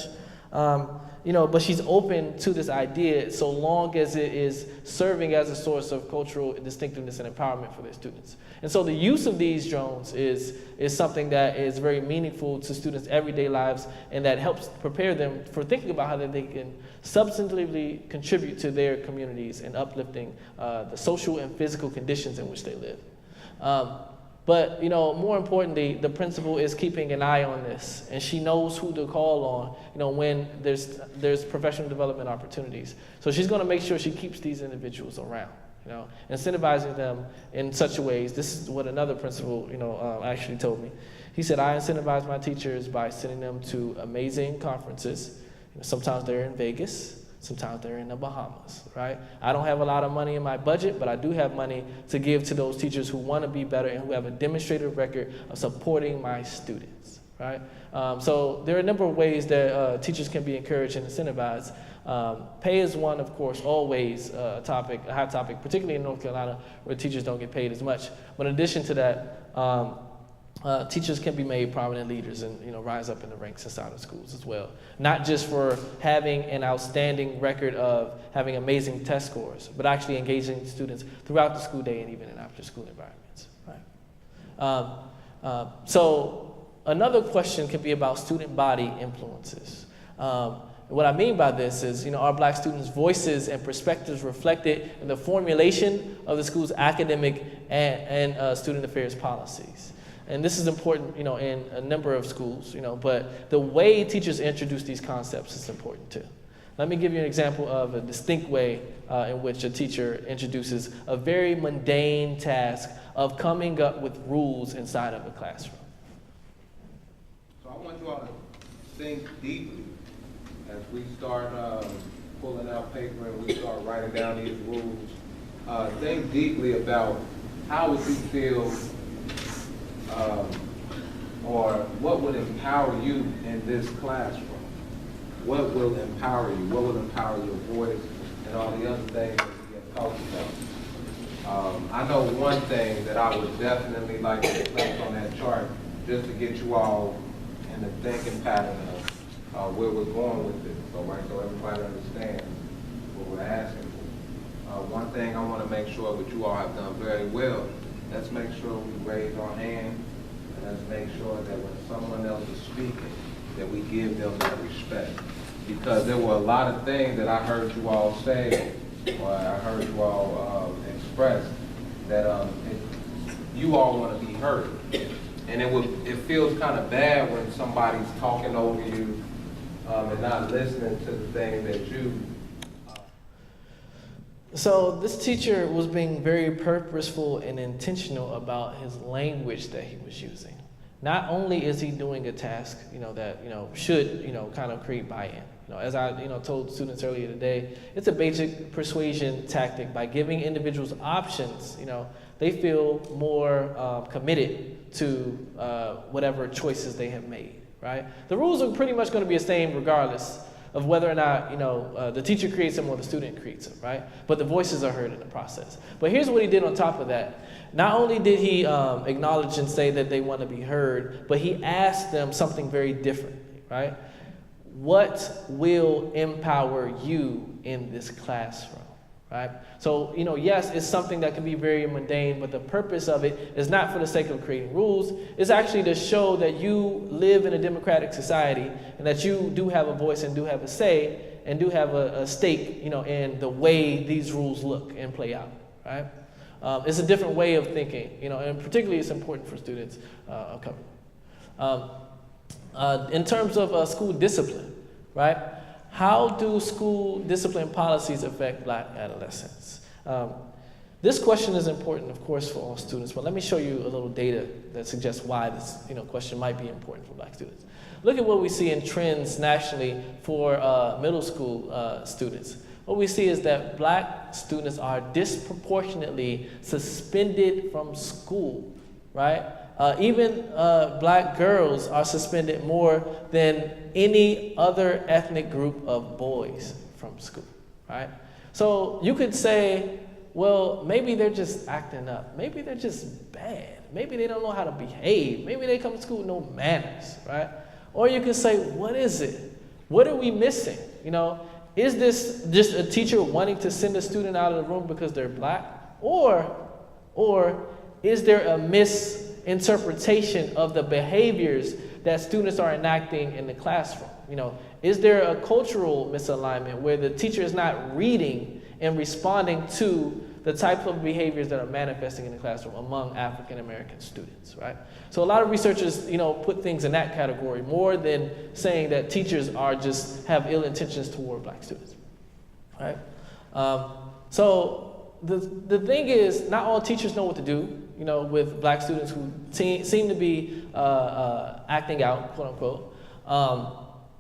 But she's open to this idea so long as it is serving as a source of cultural distinctiveness and empowerment for their students. And so the use of these drones is something that is very meaningful to students' everyday lives, and that helps prepare them for thinking about how they can substantively contribute to their communities and uplifting the social and physical conditions in which they live. But more importantly, the principal is keeping an eye on this, and she knows who to call on, when there's professional development opportunities. So she's going to make sure she keeps these individuals around, incentivizing them in such ways. This is what another principal, actually told me. He said, I incentivize my teachers by sending them to amazing conferences. Sometimes they're in Vegas. Sometimes they're in the Bahamas, right? I don't have a lot of money in my budget, but I do have money to give to those teachers who want to be better and who have a demonstrated record of supporting my students, right? So there are a number of ways that teachers can be encouraged and incentivized. Pay is one, of course, always a hot topic, particularly in North Carolina, where teachers don't get paid as much. But in addition to that, teachers can be made prominent leaders and rise up in the ranks inside of schools as well. Not just for having an outstanding record of having amazing test scores, but actually engaging students throughout the school day and even in after-school environments. Right? So another question can be about student body influences. What I mean by this is, are Black students' voices and perspectives reflected in the formulation of the school's academic and student affairs policies? And this is important, in a number of schools, but the way teachers introduce these concepts is important too. Let me give you an example of a distinct way in which a teacher introduces a very mundane task of coming up with rules inside of a classroom. So I want you all to think deeply as we start pulling out paper and we start writing down these rules. Think deeply about how would you feel or what would empower you in this classroom? What will empower you? What will empower your voice and all the other things that we have talked about? I know one thing that I would definitely like to place on that chart just to get you all in the thinking pattern of where we're going with this, all right, so everybody understands what we're asking for. One thing I want to make sure that you all have done very well, let's make sure we raise our hand and let's make sure that when someone else is speaking, that we give them that respect. Because there were a lot of things that I heard you all say, or I heard you all express, that you all want to be heard. And it feels kind of bad when somebody's talking over you and not listening to the thing that you. So this teacher was being very purposeful and intentional about his language that he was using. Not only is he doing a task, that, should, kind of create buy-in. As I, told students earlier today, it's a basic persuasion tactic. By giving individuals options, they feel more committed to whatever choices they have made, right? The rules are pretty much going to be the same regardless of whether or not, the teacher creates them or the student creates them, right? But the voices are heard in the process. But here's what he did on top of that. Not only did he acknowledge and say that they want to be heard, but he asked them something very different, right? What will empower you in this classroom, right? So, yes, it's something that can be very mundane, but the purpose of it is not for the sake of creating rules. It's actually to show that you live in a democratic society and that you do have a voice and do have a say and do have a stake, in the way these rules look and play out, right? It's a different way of thinking, and particularly it's important for students of color. In terms of school discipline, right? How do school discipline policies affect Black adolescents? This question is important, of course, for all students, but let me show you a little data that suggests why this question might be important for Black students. Look at what we see in trends nationally for middle school students. What we see is that Black students are disproportionately suspended from school, right? Even Black girls are suspended more than any other ethnic group of boys from school, right? So you could say, well, maybe they're just acting up. Maybe they're just bad. Maybe they don't know how to behave. Maybe they come to school with no manners, right? Or you could say, what is it? What are we missing? Is this just a teacher wanting to send a student out of the room because they're Black? Or is there a misinterpretation of the behaviors that students are enacting in the classroom? Is there a cultural misalignment where the teacher is not reading and responding to the type of behaviors that are manifesting in the classroom among African American students, right? So a lot of researchers, put things in that category more than saying that teachers have ill intentions toward Black students, right? So the thing is, not all teachers know what to do, with Black students who seem to be acting out, quote unquote.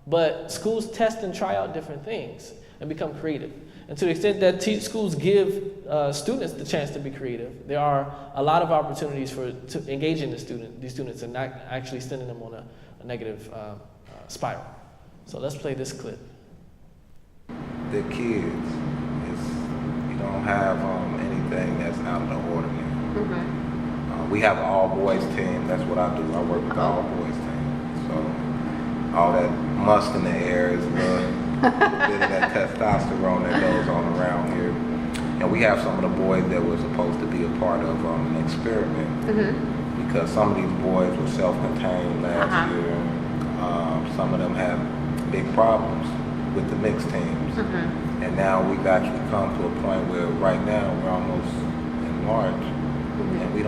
But schools test and try out different things and become creative. And to the extent that schools give students the chance to be creative, there are a lot of opportunities to engage in these students and not actually sending them on a negative spiral. So let's play this clip. The kids, you don't have anything that's out of the ordinary. Mm-hmm. We have an all-boys team. That's what I do. I work with the all-boys team. So all that musk in the air is a bit of that testosterone that goes on around here. And we have some of the boys that were supposed to be a part of an experiment. Mm-hmm. Because some of these boys were self-contained last year. Some of them have big problems with the mixed teams. Mm-hmm. And now we've actually come to a point where right now we're almost in March. Mm-hmm. And we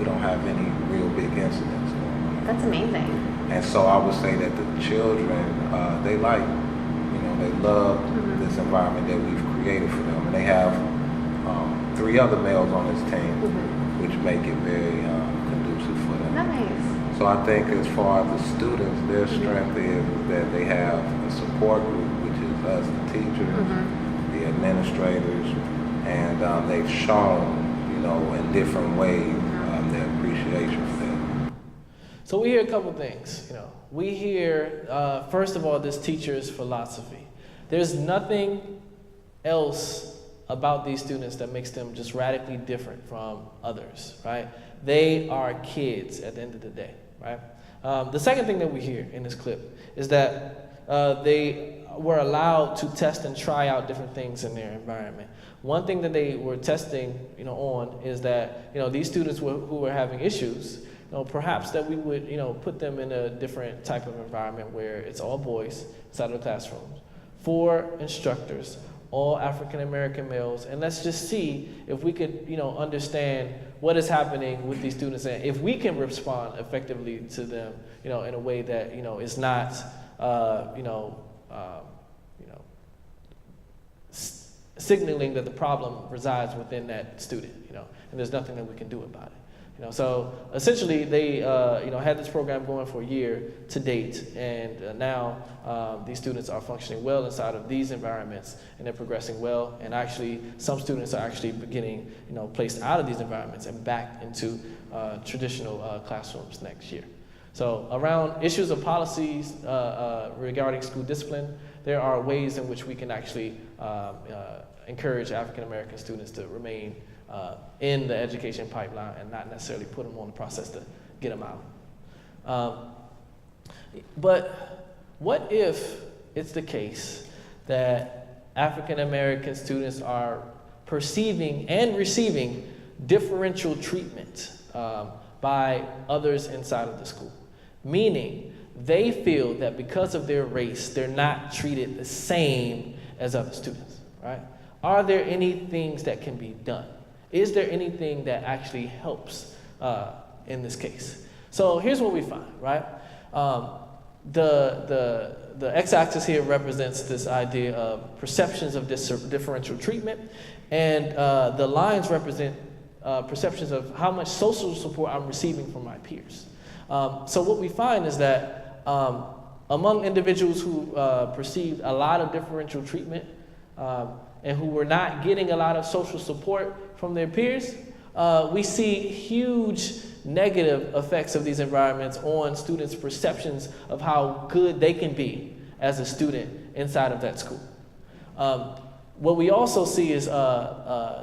don't have any real big incidents going on. That's amazing. And so I would say that the children, they They love this environment that we've created for them. And they have 3 other males on this team, which make it very conducive for them. Nice. So I think as far as the students, their strength is that they have a support group, which is us, the teachers, the administrators, and they've shown, in different ways, their appreciation for that. So we hear a couple things. We hear, first of all, this teacher's philosophy. There's nothing else about these students that makes them just radically different from others, right? They are kids at the end of the day, right? The second thing that we hear in this clip is that they were allowed to test and try out different things in their environment. One thing that they were testing, on is that, these students who were having issues, perhaps that we would, put them in a different type of environment where it's all boys inside of the classrooms, 4 instructors, all African American males, and let's just see if we could, understand what is happening with these students, and if we can respond effectively to them, in a way that, is not, signaling that the problem resides within that student, and there's nothing that we can do about it. So essentially they, had this program going for a year to date, and now these students are functioning well inside of these environments, and they're progressing well. And actually, some students are actually getting, placed out of these environments and back into traditional classrooms next year. So around issues of policies regarding school discipline, there are ways in which we can actually encourage African American students to remain in the education pipeline and not necessarily put them on the process to get them out. But what if it's the case that African American students are perceiving and receiving differential treatment by others inside of the school? Meaning, they feel that because of their race, they're not treated the same as other students, right? Are there any things that can be done? Is there anything that actually helps in this case? So here's what we find, right? The x-axis here represents this idea of perceptions of differential treatment, and the lines represent perceptions of how much social support I'm receiving from my peers. So what we find is that among individuals who perceived a lot of differential treatment and who were not getting a lot of social support from their peers, we see huge negative effects of these environments on students' perceptions of how good they can be as a student inside of that school. What we also see is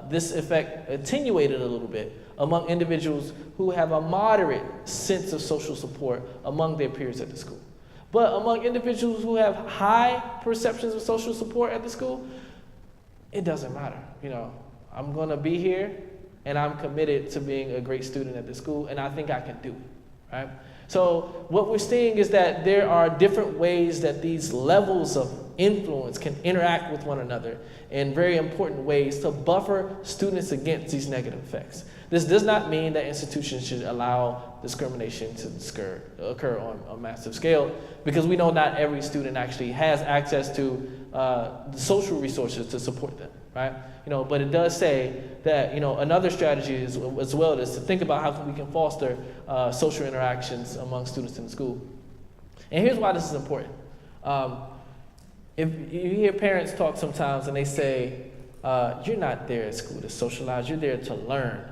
this effect attenuated a little bit among individuals who have a moderate sense of social support among their peers at the school. But among individuals who have high perceptions of social support at the school, it doesn't matter. I'm gonna be here and I'm committed to being a great student at the school, and I think I can do it, right? So what we're seeing is that there are different ways that these levels of influence can interact with one another in very important ways to buffer students against these negative effects. This does not mean that institutions should allow discrimination to occur on a massive scale, because we know not every student actually has access to the social resources to support them, right? But it does say that, another strategy is, as well is to think about how we can foster social interactions among students in the school. And here's why this is important. If you hear parents talk sometimes and they say, you're not there at school to socialize, you're there to learn,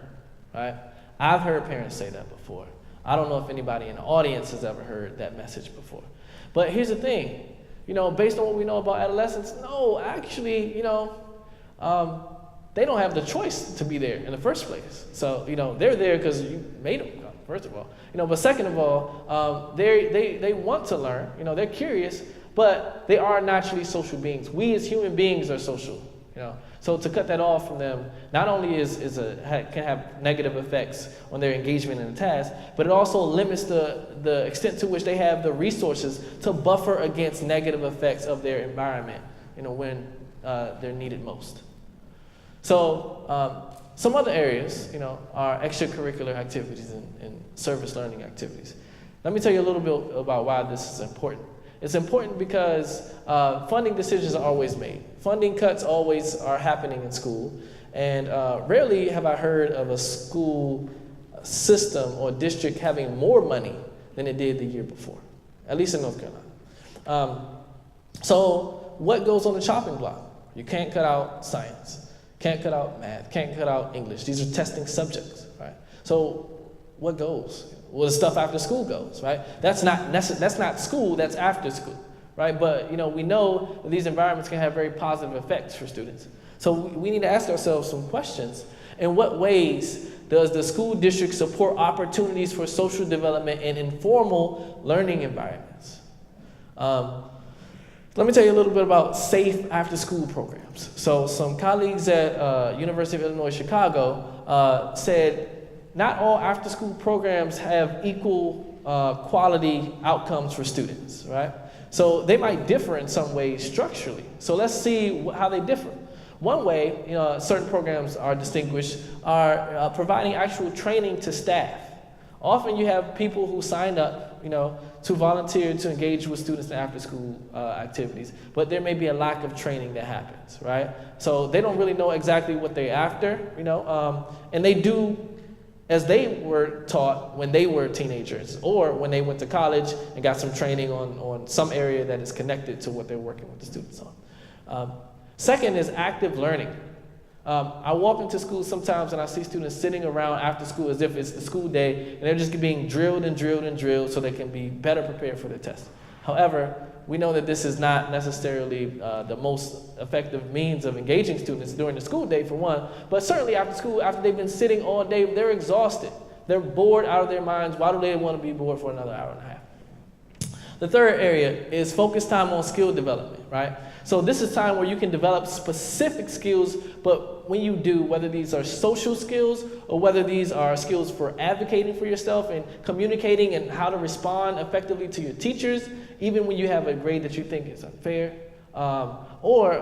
right? I've heard parents say that before. I don't know if anybody in the audience has ever heard that message before. But here's the thing, based on what we know about adolescents, no, actually, they don't have the choice to be there in the first place. So, they're there because you made them come, first of all. But second of all, they want to learn, they're curious, but they are naturally social beings. We as human beings are social, So to cut that off from them not only can have negative effects on their engagement in the task, but it also limits the extent to which they have the resources to buffer against negative effects of their environment, when they're needed most. So some other areas, are extracurricular activities and service learning activities. Let me tell you a little bit about why this is important. It's important because funding decisions are always made. Funding cuts always are happening in school, and rarely have I heard of a school system or district having more money than it did the year before, at least in North Carolina. So what goes on the chopping block? You can't cut out science, can't cut out math, can't cut out English. These are testing subjects, right? So what goes? Well, the stuff after school goes, right? That's not school, that's after school, right? But we know that these environments can have very positive effects for students. So we need to ask ourselves some questions. In what ways does the school district support opportunities for social development in informal learning environments? Let me tell you a little bit about safe after-school programs. So some colleagues at University of Illinois Chicago said not all after-school programs have equal quality outcomes for students, right? So they might differ in some ways structurally. So let's see how they differ. One way, certain programs are distinguished are providing actual training to staff. Often you have people who signed up, to volunteer to engage with students in after-school activities, but there may be a lack of training that happens, right? So they don't really know exactly what they're after, and they do as they were taught when they were teenagers or when they went to college and got some training on some area that is connected to what they're working with the students on. Second is active learning. I walk into school sometimes and I see students sitting around after school as if it's the school day and they're just being drilled and drilled and drilled so they can be better prepared for the test. However, we know that this is not necessarily the most effective means of engaging students during the school day, for one, but certainly after school, after they've been sitting all day, they're exhausted. They're bored out of their minds. Why do they want to be bored for another hour and a half? The third area is focus time on skill development, right? So this is time where you can develop specific skills, but when you do, whether these are social skills or whether these are skills for advocating for yourself and communicating and how to respond effectively to your teachers, even when you have a grade that you think is unfair, or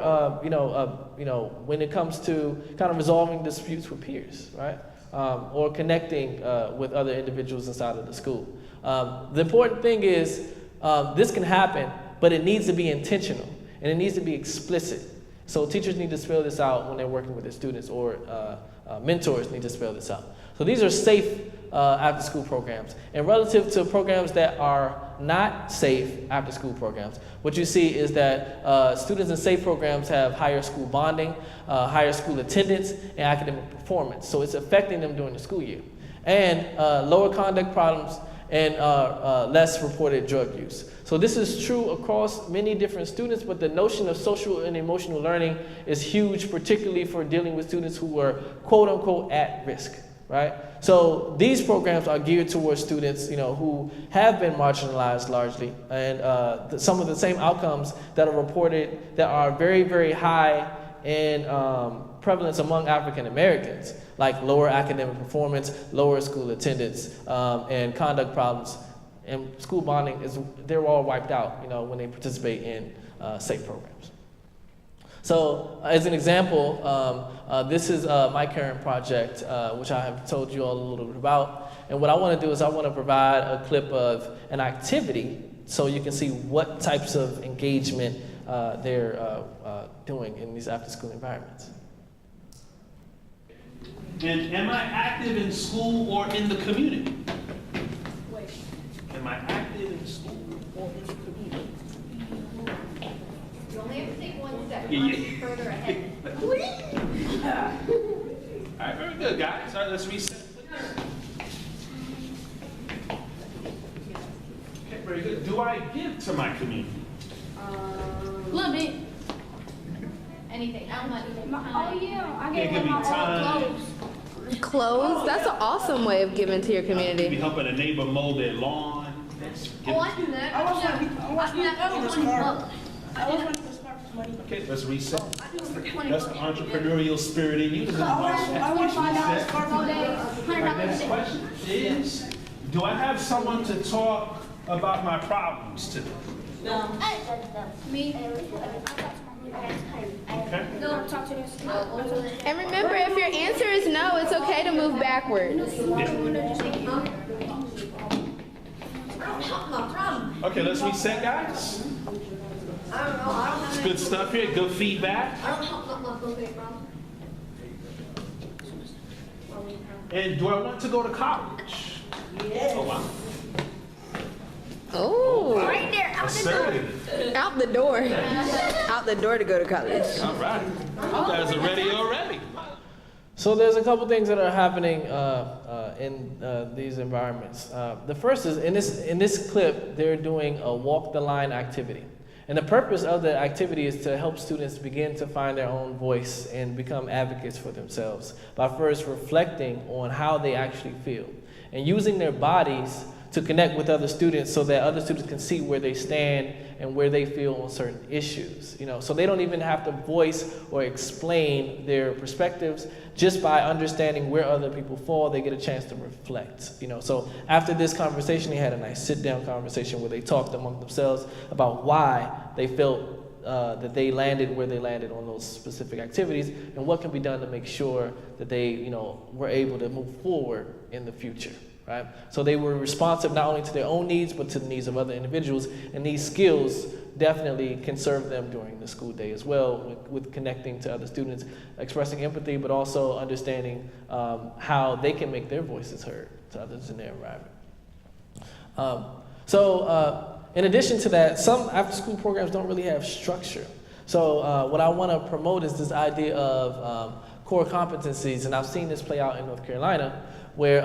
when it comes to kind of resolving disputes with peers, right? Or connecting with other individuals inside of the school. The important thing is this can happen, but it needs to be intentional. And it needs to be explicit. So teachers need to spell this out when they're working with their students, or mentors need to spell this out. So these are safe after-school programs. And relative to programs that are not safe after-school programs, what you see is that students in safe programs have higher school bonding, higher school attendance, and academic performance. So it's affecting them during the school year. And lower conduct problems and less reported drug use. So this is true across many different students, but the notion of social and emotional learning is huge, particularly for dealing with students who are quote unquote at risk, right? So these programs are geared towards students, who have been marginalized largely, and some of the same outcomes that are reported that are very, very high in prevalence among African Americans, like lower academic performance, lower school attendance, and conduct problems. And school bonding, they're all wiped out, when they participate in safe programs. So as an example, this is my current project, which I have told you all a little bit about. And what I want to do is I want to provide a clip of an activity so you can see what types of engagement they're doing in these after-school environments. And am I active in school or in the community? Wait. Am I active in school or in the community? You only have to take one step. Yeah. Further ahead. All right, very good, guys. All right, let's reset. Okay, very good. Do I give to my community? A little bit. Anything. I'm not even Oh yeah, I Can't gave give him me my old time. clothes. Clothes? That's an awesome way of giving to your Maybe community. helping a neighbor mow their lawn. Oh, I do that. I was trying to money. Okay, let's reset. I do it for 20 That's the entrepreneurial spirit in you. I want to find out his car all day. My next $100 question is, do I have someone to talk about my problems today? Me? Okay. No, talk to this. And remember, if your answer is no, it's okay to move backwards. Yeah. No problem. Okay, let's reset, guys. I don't know. I don't It's have good stuff here, good feedback. I don't know. Okay, problem. And do I want to go to college? Yes. Oh, wow. Oh, Right there, out the door. Assertive. out the door. Out the door to go to college. All right. You guys are ready already. So there's a couple things that are happening in these environments. The first is in this clip, they're doing a walk the line activity. And the purpose of the activity is to help students begin to find their own voice and become advocates for themselves by first reflecting on how they actually feel and using their bodies to connect with other students so that other students can see where they stand and where they feel on certain issues. So they don't even have to voice or explain their perspectives. Just by understanding where other people fall, they get a chance to reflect. So after this conversation, they had a nice sit-down conversation where they talked among themselves about why they felt that they landed where they landed on those specific activities and what can be done to make sure that they, were able to move forward in the future. Right? So they were responsive not only to their own needs, but to the needs of other individuals. And these skills definitely can serve them during the school day as well, with connecting to other students, expressing empathy, but also understanding how they can make their voices heard to others in their environment. In addition to that, some after-school programs don't really have structure. So what I want to promote is this idea of core competencies, and I've seen this play out in North Carolina, where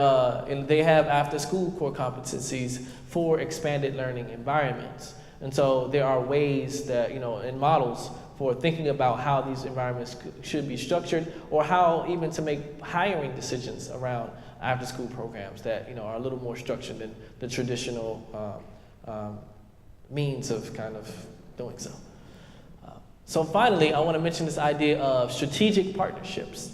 they have after-school core competencies for expanded learning environments. And so there are ways that, and models for thinking about how these environments should be structured, or how even to make hiring decisions around after-school programs that, are a little more structured than the traditional means of kind of doing so. So finally, I want to mention this idea of strategic partnerships,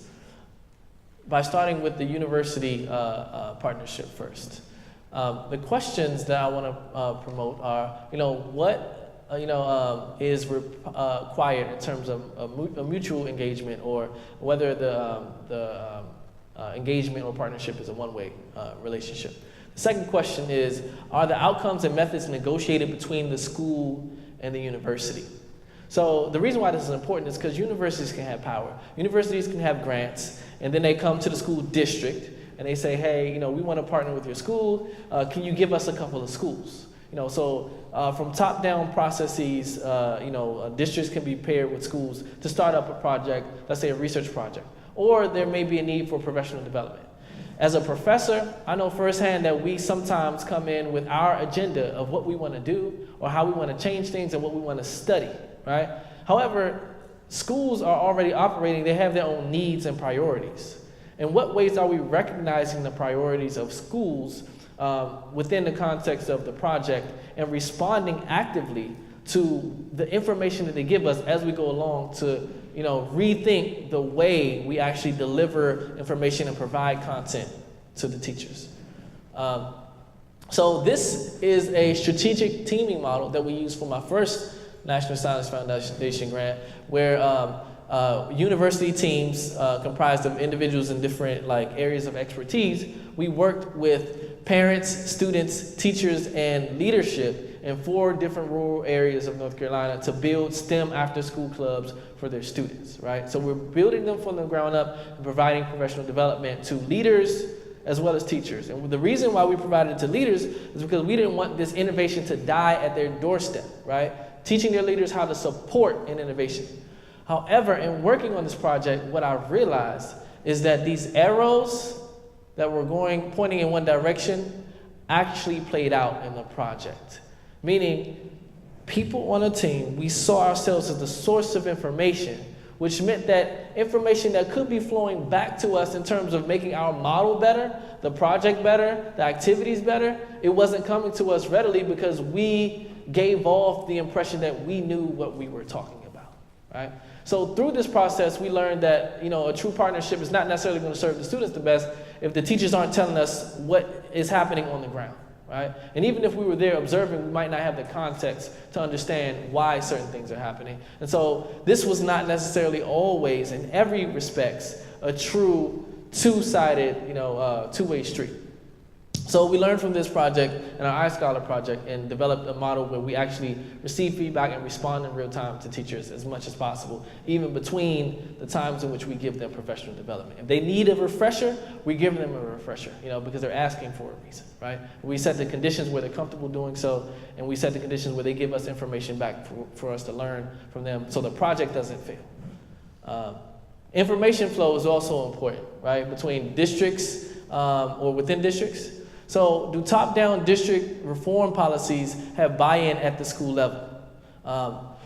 by starting with the university partnership first. The questions that I want to promote are, what is required in terms of a mutual engagement, or whether the engagement or partnership is a one-way relationship. The second question is, are the outcomes and methods negotiated between the school and the university? So the reason why this is important is because universities can have power. Universities can have grants, and then they come to the school district and they say, hey, we want to partner with your school. Can you give us a couple of schools? From top-down processes, districts can be paired with schools to start up a project, let's say a research project, or there may be a need for professional development. As a professor, I know firsthand that we sometimes come in with our agenda of what we want to do, or how we want to change things, and what we want to study. Right? However, schools are already operating, they have their own needs and priorities. In what ways are we recognizing the priorities of schools within the context of the project and responding actively to the information that they give us as we go along to rethink the way we actually deliver information and provide content to the teachers? So this is a strategic teaming model that we use for my first National Science Foundation grant, where university teams comprised of individuals in different areas of expertise, we worked with parents, students, teachers, and leadership in 4 different rural areas of North Carolina to build STEM after-school clubs for their students, right? So we're building them from the ground up and providing professional development to leaders as well as teachers. And the reason why we provided it to leaders is because we didn't want this innovation to die at their doorstep, right? Teaching their leaders how to support an innovation. However, in working on this project, what I've realized is that these arrows that were pointing in one direction actually played out in the project. Meaning, people on a team, we saw ourselves as the source of information, which meant that information that could be flowing back to us in terms of making our model better, the project better, the activities better, it wasn't coming to us readily because we gave off the impression that we knew what we were talking about, right? So through this process, we learned that, a true partnership is not necessarily going to serve the students the best if the teachers aren't telling us what is happening on the ground, right? And even if we were there observing, we might not have the context to understand why certain things are happening. And so this was not necessarily always, in every respect, a true two-sided, two-way street. So we learned from this project and our iScholar project and developed a model where we actually receive feedback and respond in real time to teachers as much as possible, even between the times in which we give them professional development. If they need a refresher, we give them a refresher, because they're asking for a reason, right? We set the conditions where they're comfortable doing so, and we set the conditions where they give us information back for us to learn from them so the project doesn't fail. Information flow is also important, right, between districts or within districts. So do top-down district reform policies have buy-in at the school level?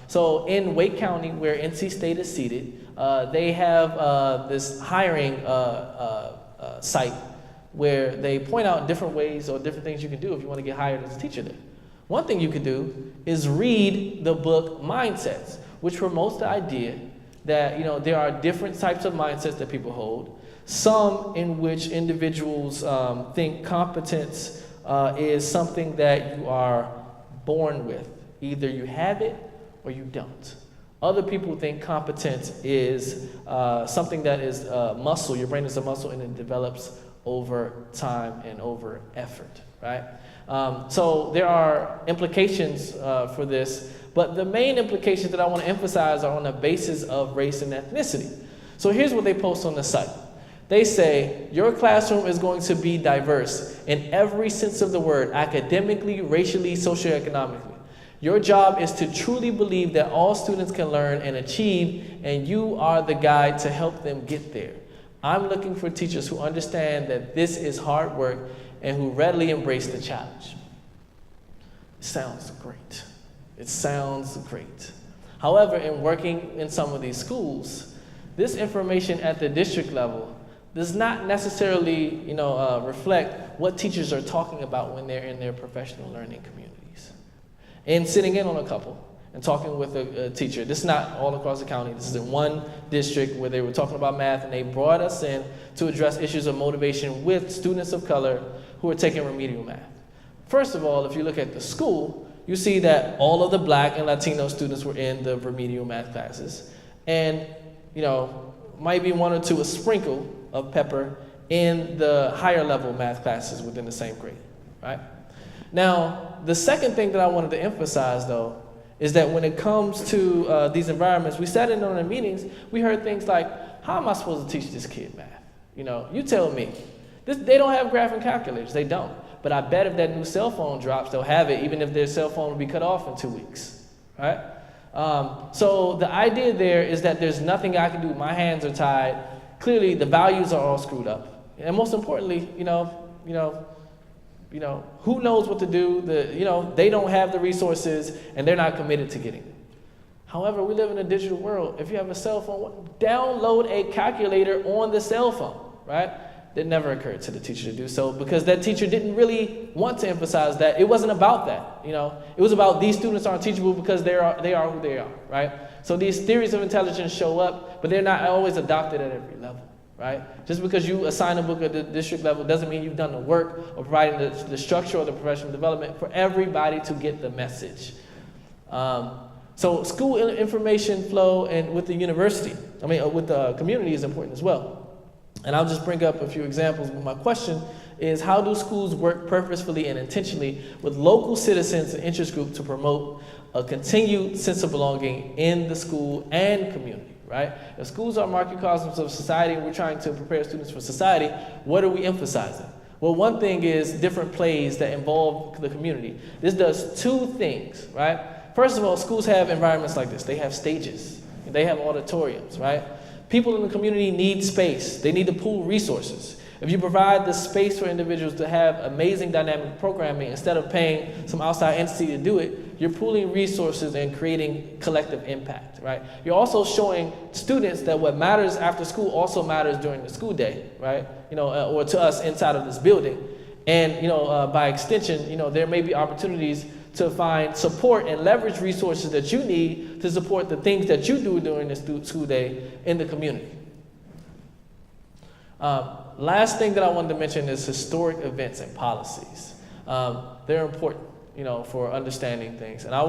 So in Wake County, where NC State is seated, they have this hiring site where they point out different ways or different things you can do if you want to get hired as a teacher there. One thing you could do is read the book Mindsets, which promotes the idea that there are different types of mindsets that people hold. Some in which individuals think competence is something that you are born with. Either you have it or you don't. Other people think competence is something that is a muscle. Your brain is a muscle and it develops over time and over effort, right? So there are implications for this, but the main implications that I want to emphasize are on the basis of race and ethnicity. So here's what they post on the site. They say, your classroom is going to be diverse in every sense of the word, academically, racially, socioeconomically. Your job is to truly believe that all students can learn and achieve, and you are the guide to help them get there. I'm looking for teachers who understand that this is hard work and who readily embrace the challenge. It sounds great. It sounds great. However, in working in some of these schools, this information at the district level does not necessarily, reflect what teachers are talking about when they're in their professional learning communities. And sitting in on a couple and talking with a teacher, this is not all across the county, this is in one district where they were talking about math and they brought us in to address issues of motivation with students of color who are taking remedial math. First of all, if you look at the school, you see that all of the Black and Latino students were in the remedial math classes. And, might be one or two, a sprinkle of pepper in the higher level math classes within the same grade, right? Now, the second thing that I wanted to emphasize, though, is that when it comes to these environments, we sat in on the meetings, we heard things like, how am I supposed to teach this kid math? You tell me. They don't have graphing calculators, they don't. But I bet if that new cell phone drops, they'll have it, even if their cell phone will be cut off in 2 weeks, right? So the idea there is that there's nothing I can do. My hands are tied. Clearly, the values are all screwed up. And most importantly, who knows what to do? They don't have the resources, and they're not committed to getting it. However, we live in a digital world. If you have a cell phone, download a calculator on the cell phone, right? It never occurred to the teacher to do so because that teacher didn't really want to emphasize that. It wasn't about that, It was about these students aren't teachable because they are who they are, right? So these theories of intelligence show up, but they're not always adopted at every level, right? Just because you assign a book at the district level doesn't mean you've done the work of providing the structure or the professional development for everybody to get the message. So school information flow and with the university, with the community is important as well. And I'll just bring up a few examples, but my question is, how do schools work purposefully and intentionally with local citizens and interest groups to promote a continued sense of belonging in the school and community, right? If schools are microcosms of society and we're trying to prepare students for society, what are we emphasizing? Well, one thing is different plays that involve the community. This does two things, right? First of all, schools have environments like this. They have stages. They have auditoriums, right? People in the community need space. They need to pool resources. If you provide the space for individuals to have amazing dynamic programming instead of paying some outside entity to do it, you're pooling resources and creating collective impact, right? You're also showing students that what matters after school also matters during the school day, right? Or to us inside of this building. And, by extension, there may be opportunities to find support and leverage resources that you need to support the things that you do during the school day in the community. Last thing that I wanted to mention is historic events and policies. They're important, for understanding things. And I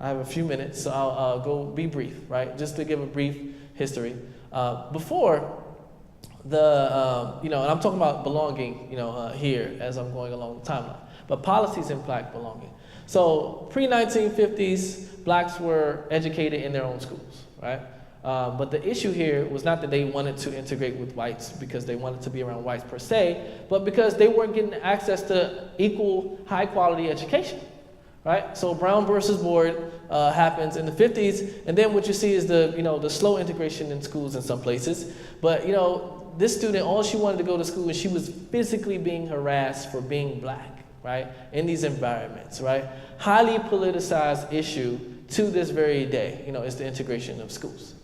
have a few minutes, so I'll go be brief, right? Just to give a brief history. Before and I'm talking about belonging, here as I'm going along the timeline, but policies impact belonging. So pre-1950s, blacks were educated in their own schools, right? But the issue here was not that they wanted to integrate with whites because they wanted to be around whites per se, but because they weren't getting access to equal high quality education, right? So Brown versus Board happens in the 50s, and then what you see is the slow integration in schools in some places. But this student, all she wanted to go to school, and she was physically being harassed for being black, right? In these environments, right? Highly politicized issue to this very day, is the integration of schools.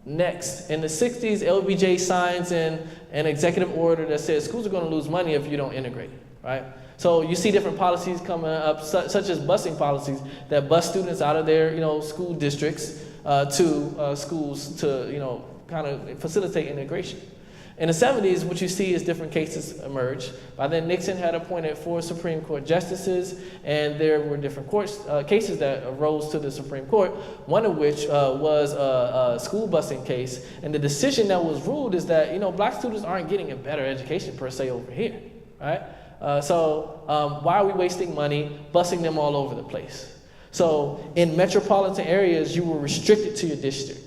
Next, in the 60s, LBJ signs in an executive order that says schools are going to lose money if you don't integrate, right? So you see different policies coming up, such as busing policies that bus students out of their, school districts to schools to, kind of facilitate integration. In the 70s, what you see is different cases emerge. By then, Nixon had appointed 4 Supreme Court justices, and there were different cases that arose to the Supreme Court, one of which was a school busing case. And the decision that was ruled is that, black students aren't getting a better education per se over here, right? So why are we wasting money busing them all over the place? So in metropolitan areas, you were restricted to your district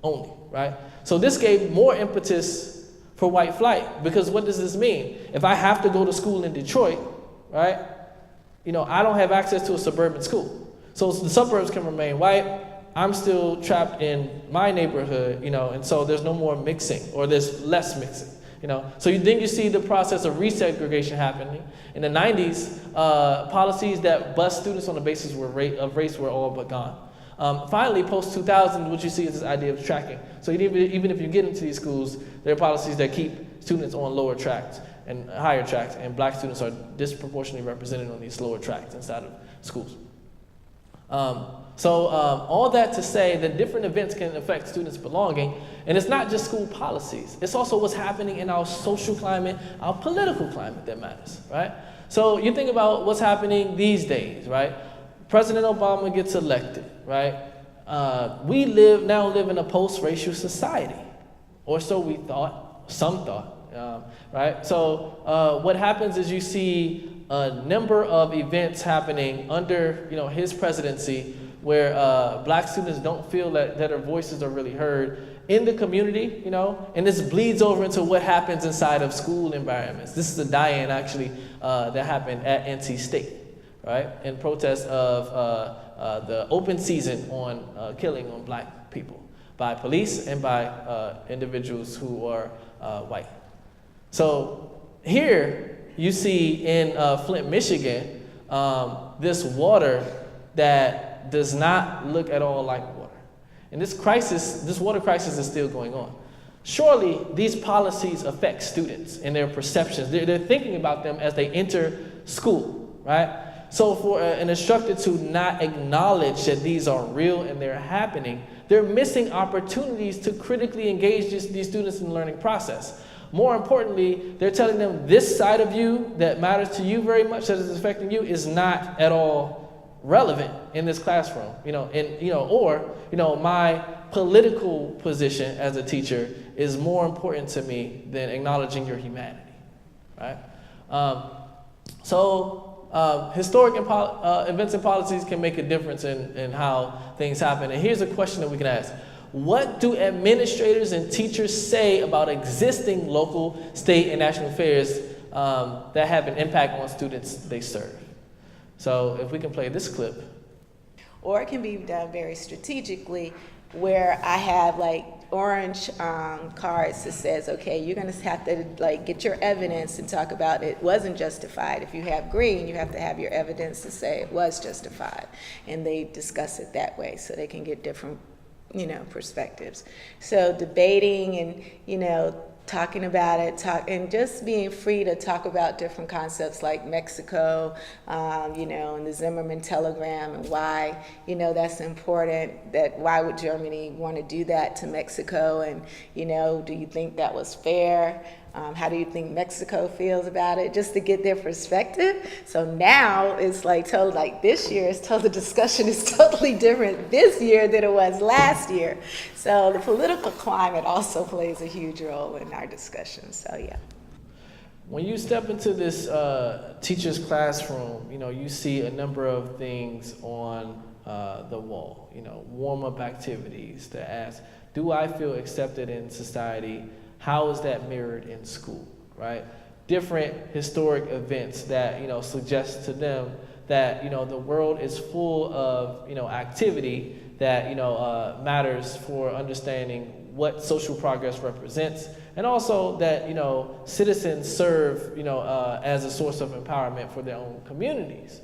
only, right? So this gave more impetus for white flight, because what does this mean? If I have to go to school in Detroit, right, I don't have access to a suburban school. So the suburbs can remain white. I'm still trapped in my neighborhood, and so there's no more mixing, or there's less mixing, So then you see the process of resegregation happening. In the 90s, policies that bus students on the basis of race were all but gone. Finally, post-2000, what you see is this idea of tracking. So even if you get into these schools, there are policies that keep students on lower tracks and higher tracks, and black students are disproportionately represented on these lower tracks inside of schools. All that to say that different events can affect students' belonging, and it's not just school policies. It's also what's happening in our social climate, our political climate that matters, right? So you think about what's happening these days, right? President Obama gets elected, right? We now live in a post-racial society, or so we thought, some thought, right? So what happens is you see a number of events happening under, his presidency where black students don't feel that their voices are really heard in the community, and this bleeds over into what happens inside of school environments. This is a die-in actually that happened at NC State, right, in protest of the open season on killing on black people by police and by individuals who are white. So here you see in Flint, Michigan, this water that does not look at all like water. And this water crisis is still going on. Surely these policies affect students and their perceptions. They're thinking about them as they enter school, right? So for an instructor to not acknowledge that these are real and they're happening, they're missing opportunities to critically engage these students in the learning process. More importantly, they're telling them this side of you that matters to you very much, that is affecting you, is not at all relevant in this classroom. My political position as a teacher is more important to me than acknowledging your humanity, right? Historic events and policies can make a difference in how things happen. And here's a question that we can ask. What do administrators and teachers say about existing local, state, and national affairs that have an impact on students they serve? So if we can play this clip. Or it can be done very strategically, where I have like orange cards that says, okay, you're gonna have to get your evidence and talk about it wasn't justified. If you have green, you have to have your evidence to say it was justified. And they discuss it that way so they can get different, perspectives. So debating and, talking about it, and just being free to talk about different concepts like Mexico, and the Zimmerman telegram, and why, that's important, that why would Germany want to do that to Mexico, and, do you think that was fair? How do you think Mexico feels about it? Just to get their perspective. So now it's like totally, like this year is totally, the discussion is totally different this year than it was last year. So the political climate also plays a huge role in our discussion. So yeah. When you step into this teacher's classroom, you see a number of things on the wall. Warm-up activities to ask, do I feel accepted in society? How is that mirrored in school, right? Different historic events that, suggest to them that, the world is full of, activity that, matters for understanding what social progress represents, and also that, citizens serve, as a source of empowerment for their own communities.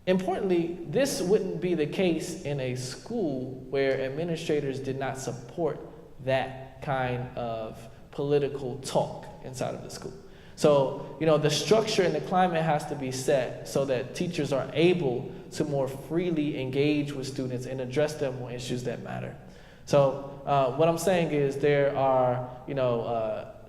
Importantly, this wouldn't be the case in a school where administrators did not support that kind of political talk inside of the school. So, the structure and the climate has to be set so that teachers are able to more freely engage with students and address them on issues that matter. So, what I'm saying is there are,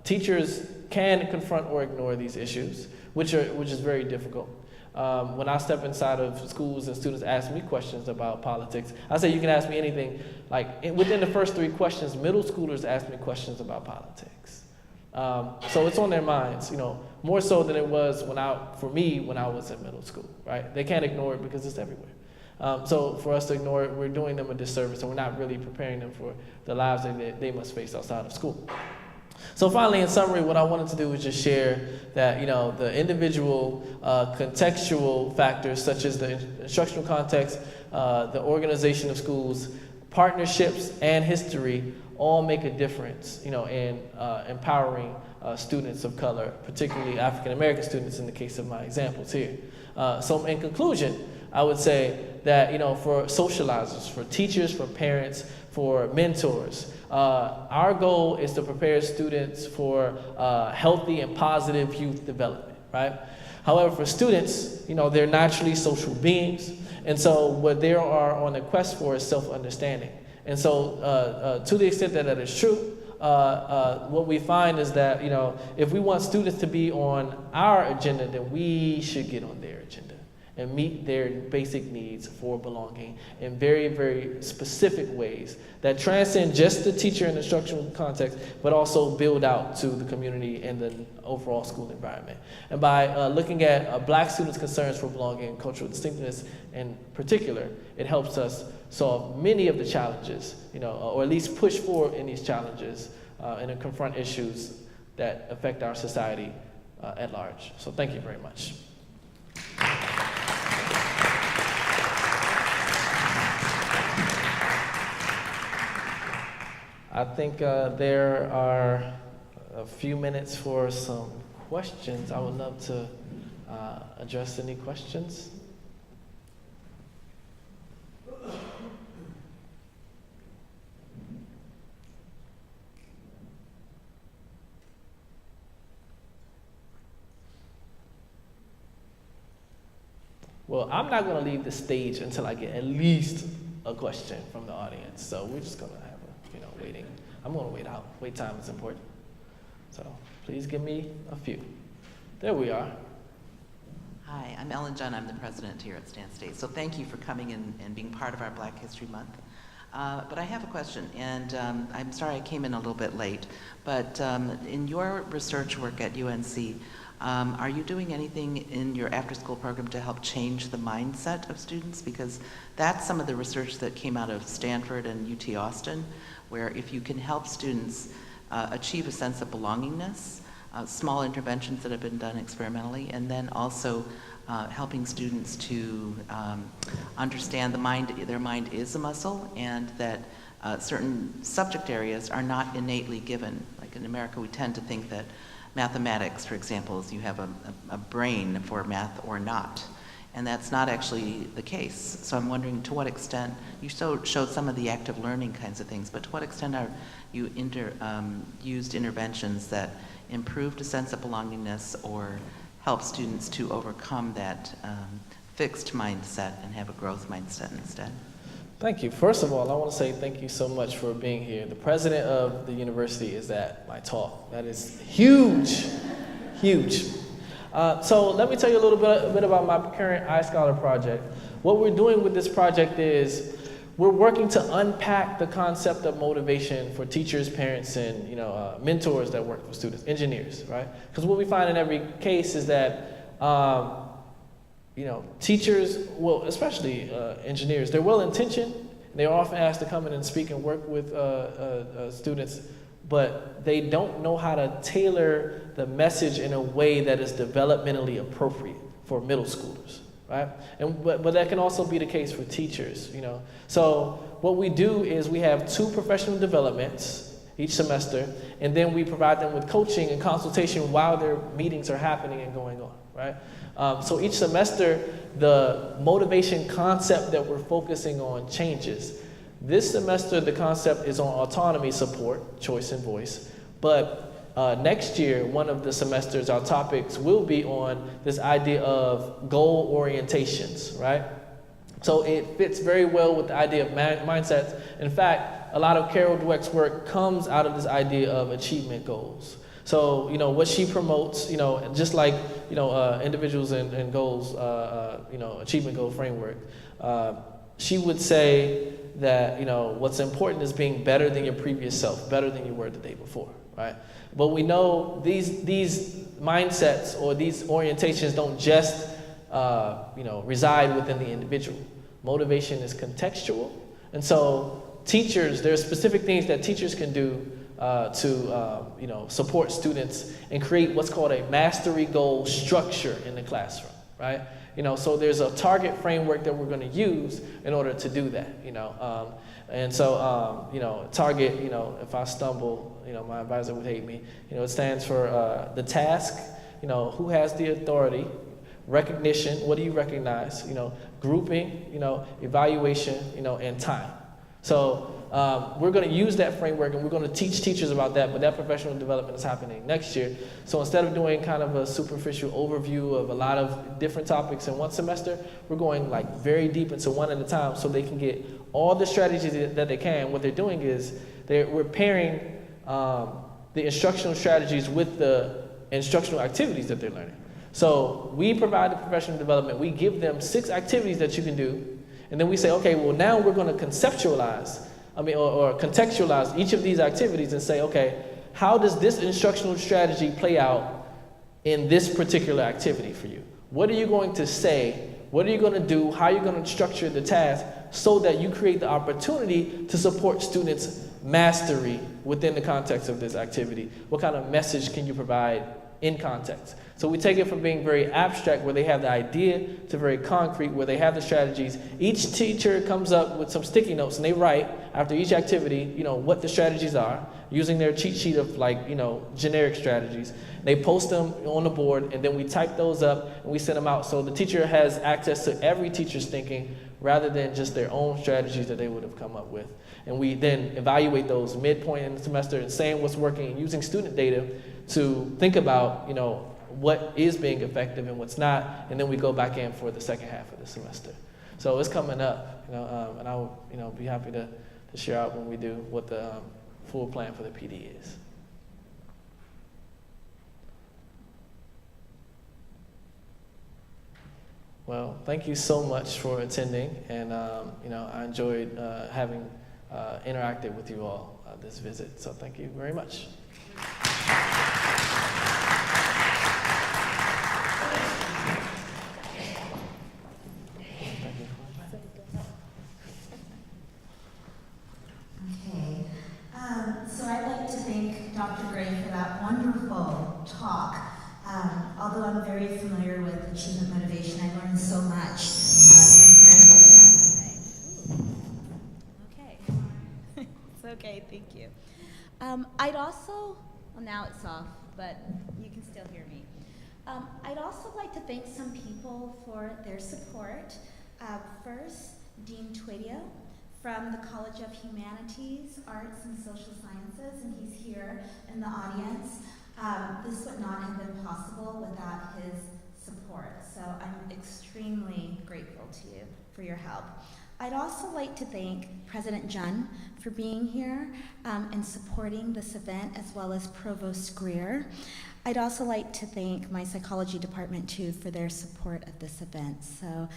teachers can confront or ignore these issues, which is very difficult. When I step inside of schools and students ask me questions about politics, I say you can ask me anything. Like within the first 3 questions, middle schoolers ask me questions about politics. So it's on their minds, more so than it was for me when I was in middle school, right? They can't ignore it because it's everywhere. So for us to ignore it, we're doing them a disservice, and we're not really preparing them for the lives that they must face outside of school. So finally, in summary, what I wanted to do was just share that, the individual contextual factors such as the instructional context, the organization of schools, partnerships, and history all make a difference, in empowering students of color, particularly African American students in the case of my examples here. So in conclusion, I would say that, for socializers, for teachers, for parents, for mentors, our goal is to prepare students for healthy and positive youth development, right? However, for students, they're naturally social beings, and so what they are on a quest for is self-understanding. And so to the extent that that is true, what we find is that, if we want students to be on our agenda, then we should get on their agenda and meet their basic needs for belonging in very, very specific ways that transcend just the teacher and instructional context, but also build out to the community and the overall school environment. And by looking at Black students' concerns for belonging and cultural distinctiveness in particular, it helps us solve many of the challenges, or at least push forward in these challenges and to confront issues that affect our society at large. So thank you very much. I think there are a few minutes for some questions. I would love to address any questions. Well, I'm not going to leave the stage until I get at least a question from the audience. So we're just going to have waiting. I'm going to wait out. Wait time is important. So please give me a few. There we are. Hi, I'm Ellen Dunn. I'm the president here at Stan State. So thank you for coming in and being part of our Black History Month. But I have a question, and I'm sorry I came in a little bit late, but in your research work at UNC, are you doing anything in your after-school program to help change the mindset of students? Because that's some of the research that came out of Stanford and UT Austin, where if you can help students achieve a sense of belongingness, small interventions that have been done experimentally, and then also helping students to understand their mind is a muscle, and that certain subject areas are not innately given. Like in America, we tend to think that mathematics, for example, is you have a brain for math or not. And that's not actually the case. So I'm wondering to what extent, you showed some of the active learning kinds of things, but to what extent are you used interventions that improved a sense of belongingness or help students to overcome that fixed mindset and have a growth mindset instead? Thank you. First of all, I want to say thank you so much for being here. The president of the university is at my talk. That is huge, huge. So let me tell you a little bit about my current iScholar project. What we're doing with this project is we're working to unpack the concept of motivation for teachers, parents, and mentors that work with students, engineers, right? Because what we find in every case is that teachers, well, especially engineers, they're well-intentioned. They're often asked to come in and speak and work with students, but they don't know how to tailor the message in a way that is developmentally appropriate for middle schoolers, right? But that can also be the case for teachers, So what we do is we have 2 professional developments each semester, and then we provide them with coaching and consultation while their meetings are happening and going on, right? So each semester, the motivation concept that we're focusing on changes. This semester, the concept is on autonomy support, choice and voice. But next year, one of the semesters, our topics will be on this idea of goal orientations, right? So it fits very well with the idea of mindsets. In fact, a lot of Carol Dweck's work comes out of this idea of achievement goals. So, what she promotes, just like, individuals and goals, achievement goal framework, she would say that, what's important is being better than your previous self, better than you were the day before, right? But we know these mindsets or these orientations don't just, reside within the individual. Motivation is contextual. And so teachers, there are specific things that teachers can do to support students and create what's called a mastery goal structure in the classroom, right? So there's a target framework that we're going to use in order to do that, And so, target, if I stumble, my advisor would hate me. It stands for the task, who has the authority, recognition, what do you recognize, grouping, evaluation, and time. So we're going to use that framework and we're going to teach teachers about that, but that professional development is happening next year. So instead of doing kind of a superficial overview of a lot of different topics in one semester, we're going like very deep into one at a time so they can get all the strategies that they can. What they're doing is we're pairing the instructional strategies with the instructional activities that they're learning. So we provide the professional development. We give them 6 activities that you can do. And then we say, okay, well, now we're going to conceptualize, or contextualize each of these activities and say, okay, how does this instructional strategy play out in this particular activity for you? What are you going to say? What are you going to do? How are you going to structure the task so that you create the opportunity to support students' mastery within the context of this activity? What kind of message can you provide in context? So we take it from being very abstract, where they have the idea, to very concrete, where they have the strategies. Each teacher comes up with some sticky notes, and they write after each activity, what the strategies are, using their cheat sheet of generic strategies. They post them on the board, and then we type those up and we send them out. So the teacher has access to every teacher's thinking rather than just their own strategies that they would have come up with. And we then evaluate those midpoint in the semester and saying what's working and using student data to think about, what is being effective and what's not, and then we go back in for the second half of the semester. So it's coming up, and I would, be happy to share out when we do what the full plan for the PD is. Well, thank you so much for attending, and I enjoyed having interacted with you all this visit. So thank you very much. Okay, so I'd like to thank Dr. Gray for that wonderful talk. Although I'm very familiar with achievement motivation, I learned so much from hearing what he had to say. Okay. It's okay, thank you. I'd also, well, now it's off, but you can still hear me. I'd also like to thank some people for their support. First, Dean Twedio from the College of Humanities, Arts, and Social Sciences, and he's here in the audience. This would not have been possible without his support, so I'm extremely grateful to you for your help. I'd also like to thank President Jun for being here and supporting this event, as well as Provost Greer. I'd also like to thank my psychology department too for their support of this event. So,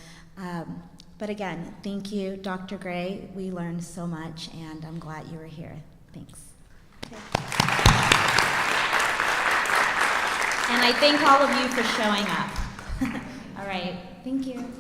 but again, thank you, Dr. Gray. We learned so much, and I'm glad you were here. Thanks. Okay. And I thank all of you for showing up. All right, thank you.